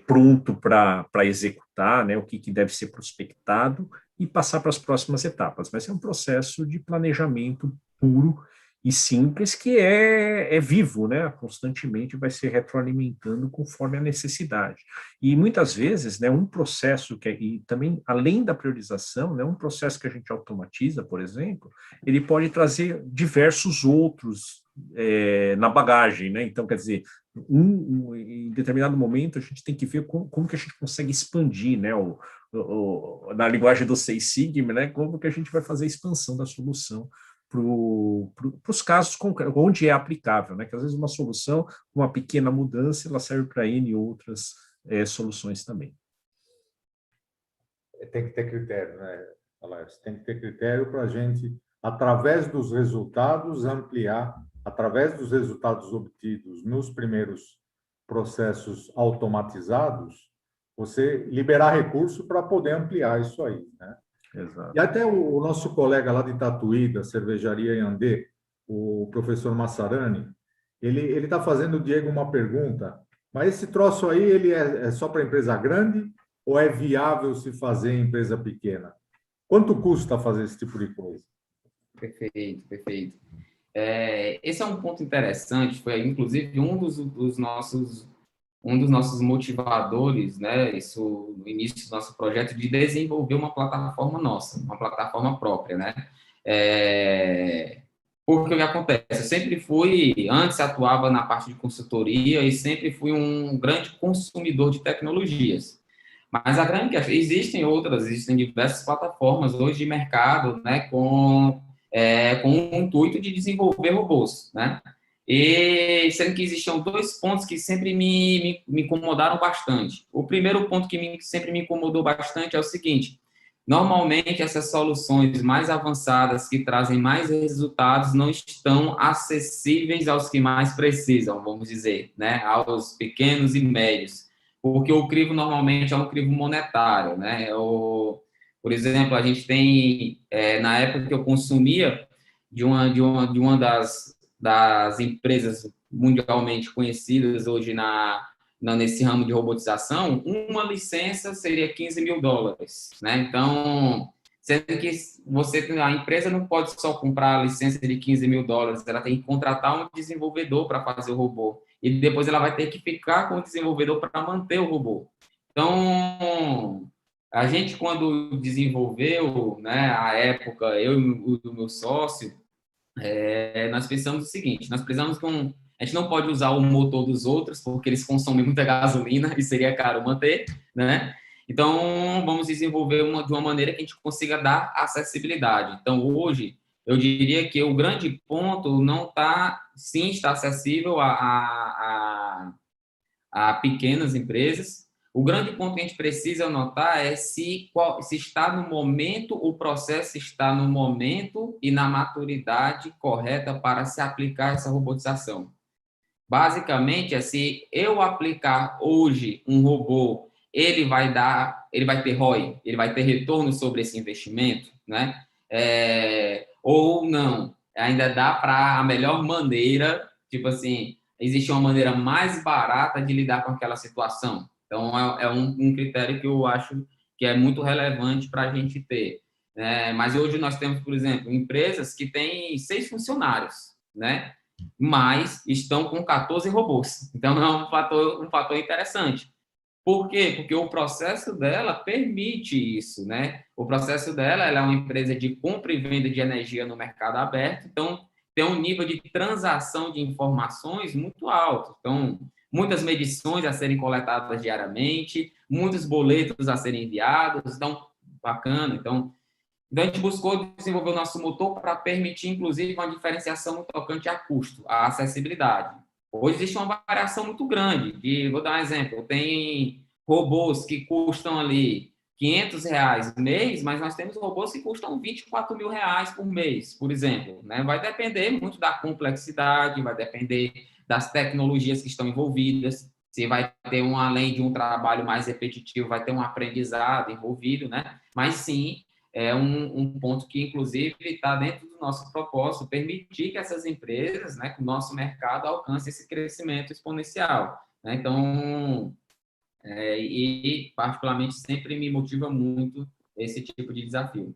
S3: pronto para executar, né? O que deve ser prospectado e passar para as próximas etapas. Vai ser um processo de planejamento puro e simples, que é vivo, né? Constantemente vai se retroalimentando conforme a necessidade. E muitas vezes, né, um processo e também, além da priorização, né, um processo que a gente automatiza, por exemplo, ele pode trazer diversos outros na bagagem, né? Então, quer dizer, em determinado momento, a gente tem que ver como que a gente consegue expandir, né? Na linguagem do Seis Sigma, né? Como que a gente vai fazer a expansão da solução para os casos onde é aplicável, né? Que às vezes uma solução, uma pequena mudança, ela serve para N outras soluções também.
S1: Tem que ter critério, né, Alex? Tem que ter critério para a gente, através dos resultados, ampliar, através dos resultados obtidos nos primeiros processos automatizados, você liberar recurso para poder ampliar isso aí, né?
S3: Exato.
S1: E até o nosso colega lá de Tatuí, da cervejaria Yandê, o professor Massarani, ele está fazendo, Diego, uma pergunta, mas esse troço aí ele é só para empresa grande ou é viável se fazer em empresa pequena? Quanto custa fazer esse tipo de coisa?
S2: Perfeito, perfeito. Esse é um ponto interessante, foi inclusive um dos nossos motivadores, né, isso no início do nosso projeto, de desenvolver uma plataforma nossa, uma plataforma própria, né? Porque o que acontece? Eu sempre antes atuava na parte de consultoria e sempre fui um grande consumidor de tecnologias. Mas a grande questão, existem diversas plataformas hoje de mercado, né, com o intuito de desenvolver robôs, né? E sendo que existiam dois pontos que sempre me incomodaram bastante. O primeiro ponto que sempre me incomodou bastante é o seguinte: normalmente essas soluções mais avançadas que trazem mais resultados não estão acessíveis aos que mais precisam, vamos dizer, né? Aos pequenos e médios, porque o crivo normalmente é um crivo monetário, né? Por exemplo, a gente tem, na época que eu consumia de uma das empresas mundialmente conhecidas hoje nesse ramo de robotização, uma licença seria $15.000, né? Então, sendo que a empresa não pode só comprar a licença de $15.000, ela tem que contratar um desenvolvedor para fazer o robô. E depois ela vai ter que ficar com o desenvolvedor para manter o robô. Então, a gente, quando desenvolveu, né, a época, eu e o meu sócio, nós pensamos o seguinte: a gente não pode usar o motor dos outros, porque eles consomem muita gasolina e seria caro manter, né? Então, vamos desenvolver de uma maneira que a gente consiga dar acessibilidade. Então, hoje, eu diria que o grande ponto não está, sim, está acessível a pequenas empresas. O grande ponto que a gente precisa notar é se está no momento, o processo está no momento e na maturidade correta para se aplicar essa robotização. Basicamente, se eu aplicar hoje um robô, ele vai ter ROI, ele vai ter retorno sobre esse investimento, né? Ou não, ainda dá para a melhor maneira, tipo assim, existe uma maneira mais barata de lidar com aquela situação. Então, é um critério que eu acho que é muito relevante para a gente ter. Mas hoje nós temos, por exemplo, empresas que têm 6 funcionários, né? Mas estão com 14 robôs. Então, é um fator interessante. Por quê? Porque o processo dela permite isso, né? O processo dela, ela é uma empresa de compra e venda de energia no mercado aberto, então tem um nível de transação de informações muito alto. Então, muitas medições a serem coletadas diariamente, muitos boletos a serem enviados, então, bacana. Então, a gente buscou desenvolver o nosso motor para permitir, inclusive, uma diferenciação no tocante a custo, a acessibilidade. Hoje existe uma variação muito grande. Vou dar um exemplo: tem robôs que custam ali R$ 500 mês, mas nós temos robôs que custam R$ 24.000 por mês, por exemplo, né? Vai depender muito da complexidade, vai depender das tecnologias que estão envolvidas. Se vai ter além de um trabalho mais repetitivo, vai ter um aprendizado envolvido, né? Mas sim, é um ponto que, inclusive, está dentro do nosso propósito, permitir que essas empresas, né, que o nosso mercado alcance esse crescimento exponencial, né? Então, particularmente, sempre me motiva muito esse tipo de desafio.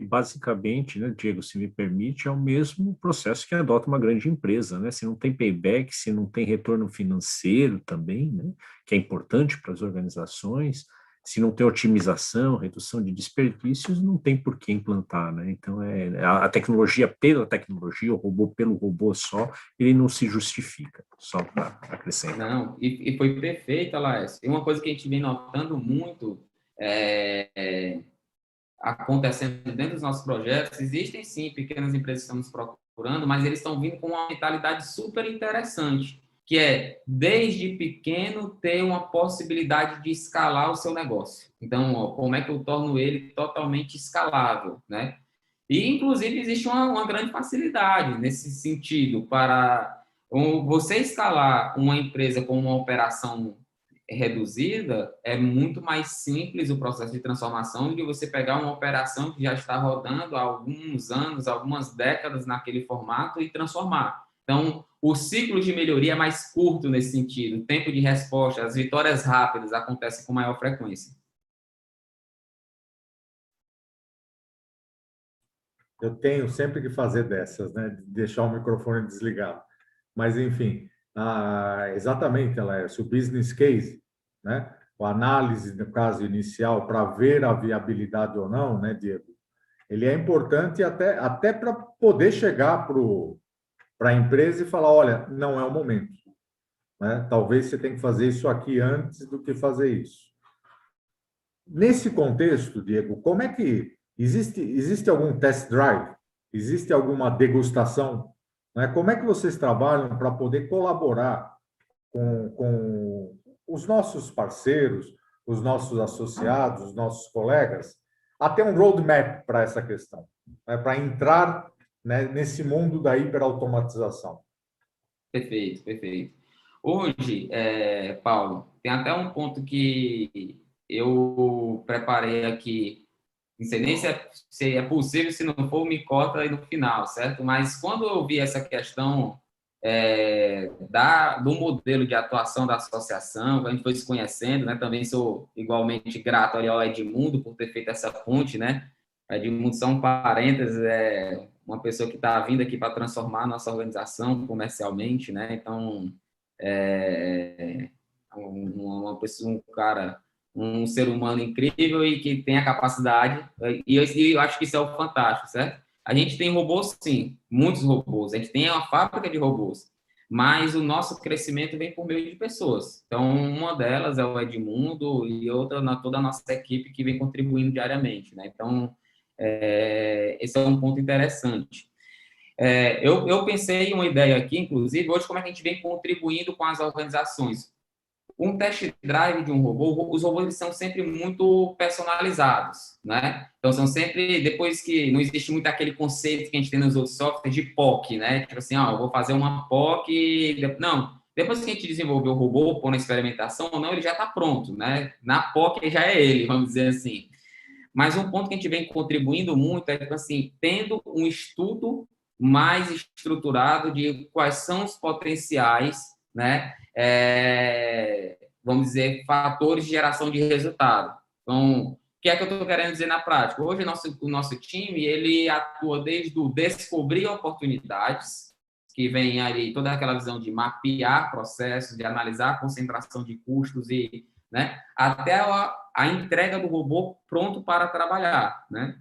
S3: Basicamente, né, Diego, se me permite, é o mesmo processo que adota uma grande empresa, né? Se não tem payback, se não tem retorno financeiro também, né, que é importante para as organizações, se não tem otimização, redução de desperdícios, não tem por que implantar, né? Então, a tecnologia pela tecnologia, o robô pelo robô só, ele não se justifica, só para acrescentar.
S2: Não, e foi perfeito, Laércio. E uma coisa que a gente vem notando muito acontecendo dentro dos nossos projetos, existem sim pequenas empresas que estão nos procurando, mas eles estão vindo com uma mentalidade super interessante, que é, desde pequeno, ter uma possibilidade de escalar o seu negócio. Então, como é que eu torno ele totalmente escalável, né? E, inclusive, existe uma grande facilidade nesse sentido para você escalar uma empresa com uma operação reduzida, é muito mais simples o processo de transformação do que você pegar uma operação que já está rodando há alguns anos, algumas décadas naquele formato e transformar. Então, o ciclo de melhoria é mais curto nesse sentido, o tempo de resposta, as vitórias rápidas acontecem com maior frequência.
S1: Eu tenho sempre que fazer dessas, né? De deixar o microfone desligado. Mas, enfim, exatamente, Laércio, o business case, né? A análise, no caso inicial, para ver a viabilidade ou não, né, Diego? Ele é importante até para poder chegar para a empresa e falar, olha, não é o momento, né? Talvez você tenha que fazer isso aqui antes do que fazer isso. Nesse contexto, Diego, como é que existe algum test drive? Existe alguma degustação? Né? Como é que vocês trabalham para poder colaborar com os nossos parceiros, os nossos associados, os nossos colegas, a ter um roadmap para essa questão, né? Para entrar, né, nesse mundo da hiperautomatização?
S2: Perfeito, perfeito. Hoje, Paulo, tem até um ponto que eu preparei aqui. Não sei nem se é possível, se não for, me corta aí no final, certo? Mas quando eu vi essa questão do modelo de atuação da associação, a gente foi se conhecendo, né? Também sou igualmente grato ali ao Edmundo por ter feito essa ponte, né? Edmundo, são parênteses, uma pessoa que está vindo aqui para transformar a nossa organização comercialmente, né? Então, uma pessoa, um cara, um ser humano incrível e que tem a capacidade, e eu acho que isso é o fantástico, certo? A gente tem robôs, sim, muitos robôs, a gente tem uma fábrica de robôs, mas o nosso crescimento vem por meio de pessoas. Então, uma delas é o Edmundo e outra toda a nossa equipe que vem contribuindo diariamente, né? Então, esse é um ponto interessante. Eu pensei em uma ideia aqui, inclusive, hoje, como é que a gente vem contribuindo com as organizações. Um test drive de um robô, os robôs eles são sempre muito personalizados, né? Então, são sempre, depois que não existe muito aquele conceito que a gente tem nos outros softwares de POC, né? Tipo assim, eu vou fazer uma POC... Não, depois que a gente desenvolveu o robô, pôr na experimentação ou não, ele já está pronto, né? Na POC já é ele, vamos dizer assim. Mas um ponto que a gente vem contribuindo muito é, assim, tendo um estudo mais estruturado de quais são os potenciais, né, vamos dizer, fatores de geração de resultado. Então, o que é que eu estou querendo dizer na prática? Hoje, o nosso time, ele atua desde o descobrir oportunidades, que vem ali toda aquela visão de mapear processos, de analisar a concentração de custos e, né, até a entrega do robô pronto para trabalhar, né?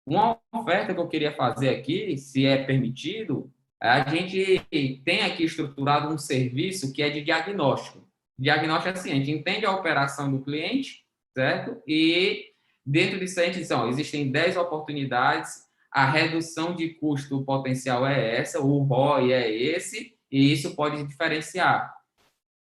S2: Uma oferta que eu queria fazer aqui, se é permitido, a gente tem aqui estruturado um serviço que é de diagnóstico. Diagnóstico é assim, a gente entende a operação do cliente, certo? E dentro disso a gente diz, existem 10 oportunidades, a redução de custo potencial é essa, o ROI é esse, e isso pode diferenciar.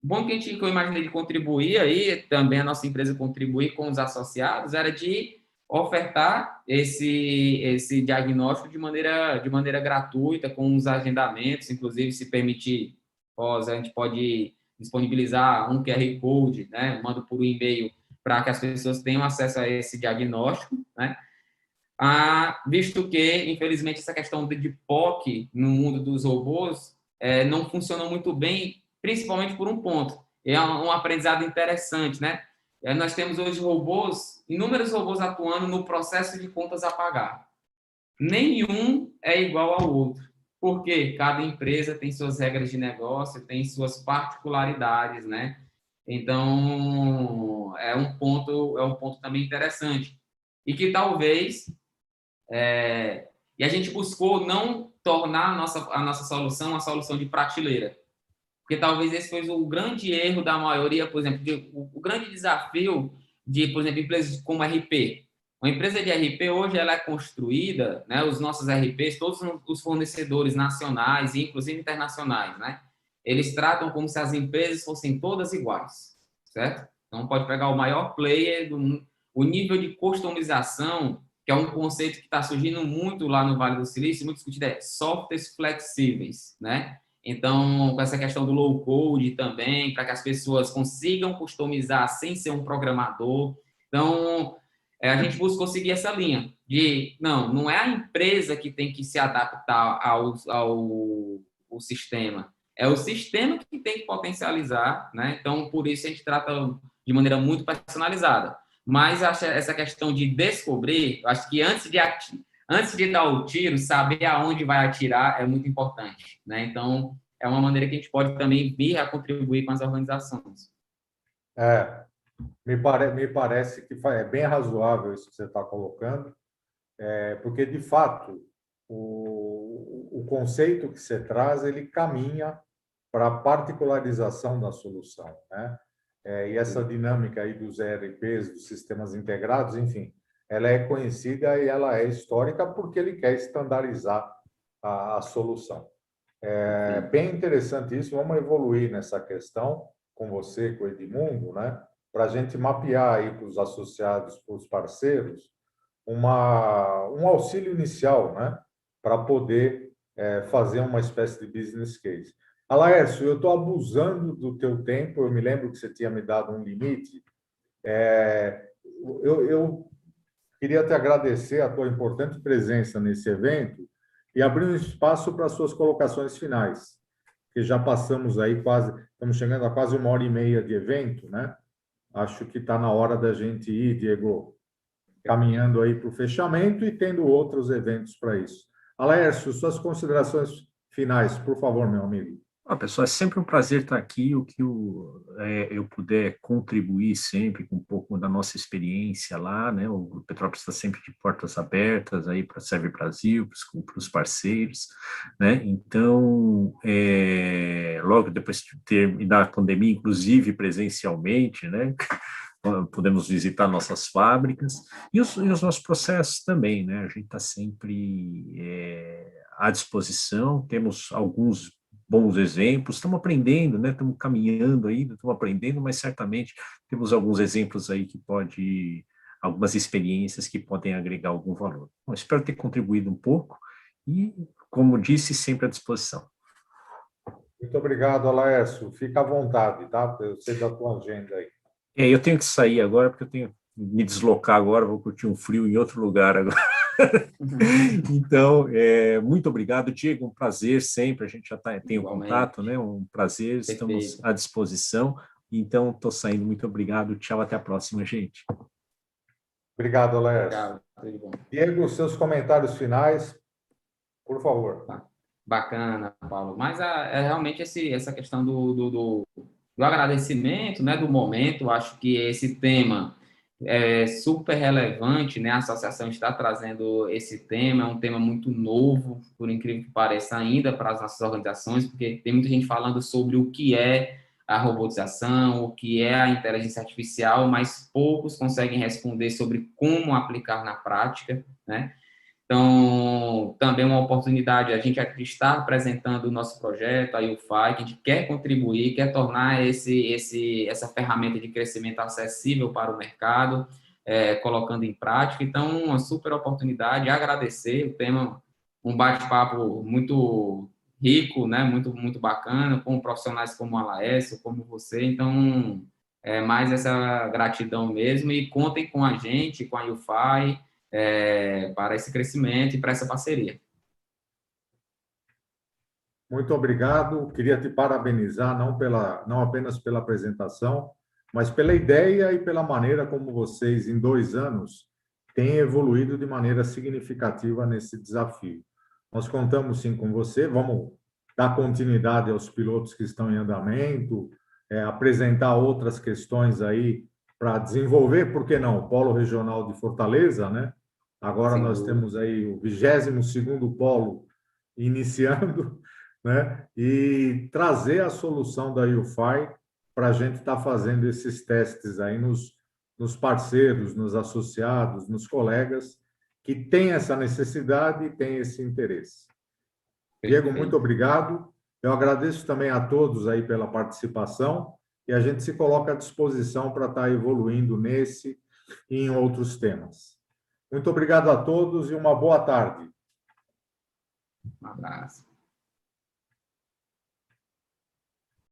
S2: Bom que eu imaginei de contribuir aí, também a nossa empresa contribuir com os associados, era de ofertar esse diagnóstico de maneira gratuita, com os agendamentos, inclusive, se permitir, a gente pode disponibilizar um QR Code, né? Mando por um e-mail para que as pessoas tenham acesso a esse diagnóstico, né? Visto que, infelizmente, essa questão de POC no mundo dos robôs não funciona muito bem, principalmente por um ponto. É um aprendizado interessante, né? nós temos hoje inúmeros robôs atuando no processo de contas a pagar. Nenhum é igual ao outro, porque cada empresa tem suas regras de negócio, tem suas particularidades, né? Então, é um ponto também interessante. E que talvez... e a gente buscou não tornar a nossa solução uma solução de prateleira. Porque talvez esse foi o grande erro da maioria, por exemplo, o grande desafio de, por exemplo, empresas como RP. Uma empresa de RP hoje ela é construída, né, os nossos RPs, todos os fornecedores nacionais e inclusive internacionais, né, eles tratam como se as empresas fossem todas iguais, certo? Então pode pegar o maior player o nível de customização, que é um conceito que está surgindo muito lá no Vale do Silício, muito discutido, é softwares flexíveis, né? Então, com essa questão do low code também, para que as pessoas consigam customizar sem ser um programador. Então, a gente buscou seguir essa linha de, não é a empresa que tem que se adaptar ao sistema, é o sistema que tem que potencializar, né? Então, por isso a gente trata de maneira muito personalizada. Mas essa questão de descobrir, eu acho que antes de dar o tiro, saber aonde vai atirar é muito importante, né? Então, é uma maneira que a gente pode também vir a contribuir com as organizações.
S1: Me parece que é bem razoável isso que você está colocando, porque, de fato, o conceito que você traz, ele caminha para a particularização da solução, né? E essa dinâmica aí dos ERPs, dos sistemas integrados, enfim, ela é conhecida e ela é histórica porque ele quer estandarizar a solução. É bem interessante isso, vamos evoluir nessa questão com você, com o Edmundo, né? Para a gente mapear aí para os associados, para os parceiros, um auxílio inicial, né? Para poder fazer uma espécie de business case. Alaércio, eu estou abusando do teu tempo, eu me lembro que você tinha me dado um limite. Eu queria te agradecer a tua importante presença nesse evento e abrir um espaço para as suas colocações finais, que já passamos aí estamos chegando a quase 1h30 de evento, né? Acho que está na hora da gente ir, Diego, caminhando aí para o fechamento e tendo outros eventos para isso. Alaércio, suas considerações finais, por favor, meu amigo.
S3: Pessoal, é sempre um prazer estar aqui. O que eu puder contribuir sempre com um pouco da nossa experiência lá, né? O Grupo Petrópolis está sempre de portas abertas aí para a Serve Brasil, para os parceiros, né? Então, logo depois de terminar a pandemia, inclusive presencialmente, né? Podemos visitar nossas fábricas e os nossos processos também, né? A gente está sempre à disposição, temos alguns bons exemplos, estamos aprendendo, né? Estamos caminhando ainda, estamos aprendendo, mas certamente temos alguns exemplos aí algumas experiências que podem agregar algum valor. Bom, espero ter contribuído um pouco e, como disse, sempre à disposição.
S1: Muito obrigado, Alaércio. Fica à vontade, tá? Eu sei da tua agenda aí.
S3: Eu tenho que sair agora, porque eu tenho que me deslocar agora, vou curtir um frio em outro lugar agora. Então, muito obrigado, Diego, um prazer sempre, a gente já tem o contato, né? Um prazer, estamos à disposição. Então, estou saindo, muito obrigado, tchau, até a próxima, gente.
S1: Obrigado, Alaércio. Diego, seus comentários finais, por favor.
S2: Bacana, Paulo. Mas realmente essa questão do agradecimento, né, do momento, acho que esse tema é super relevante, né? A associação está trazendo esse tema, é um tema muito novo, por incrível que pareça, ainda para as nossas organizações, porque tem muita gente falando sobre o que é a robotização, o que é a inteligência artificial, mas poucos conseguem responder sobre como aplicar na prática, né? Então, também uma oportunidade, a gente está apresentando o nosso projeto, a UFI, que a gente quer contribuir, quer tornar essa ferramenta de crescimento acessível para o mercado, colocando em prática. Então, uma super oportunidade, agradecer o tema, um bate-papo muito rico, né? Muito bacana, com profissionais como a Laércio, como você. Então, mais essa gratidão mesmo, e contem com a gente, com a UFI, para esse crescimento e para essa parceria.
S1: Muito obrigado. Queria te parabenizar, não apenas pela apresentação, mas pela ideia e pela maneira como vocês, em 2 anos, têm evoluído de maneira significativa nesse desafio. Nós contamos, sim, com você, vamos dar continuidade aos pilotos que estão em andamento, apresentar outras questões aí para desenvolver, por que não, o Polo Regional de Fortaleza, né? Agora nós temos aí o 22º Polo iniciando, né? E trazer a solução da UFI para a gente estar fazendo esses testes aí nos parceiros, nos associados, nos colegas que têm essa necessidade e têm esse interesse. Diego, muito obrigado. Eu agradeço também a todos aí pela participação e a gente se coloca à disposição para estar evoluindo nesse e em outros temas. Muito obrigado a todos e uma boa tarde.
S2: Um abraço.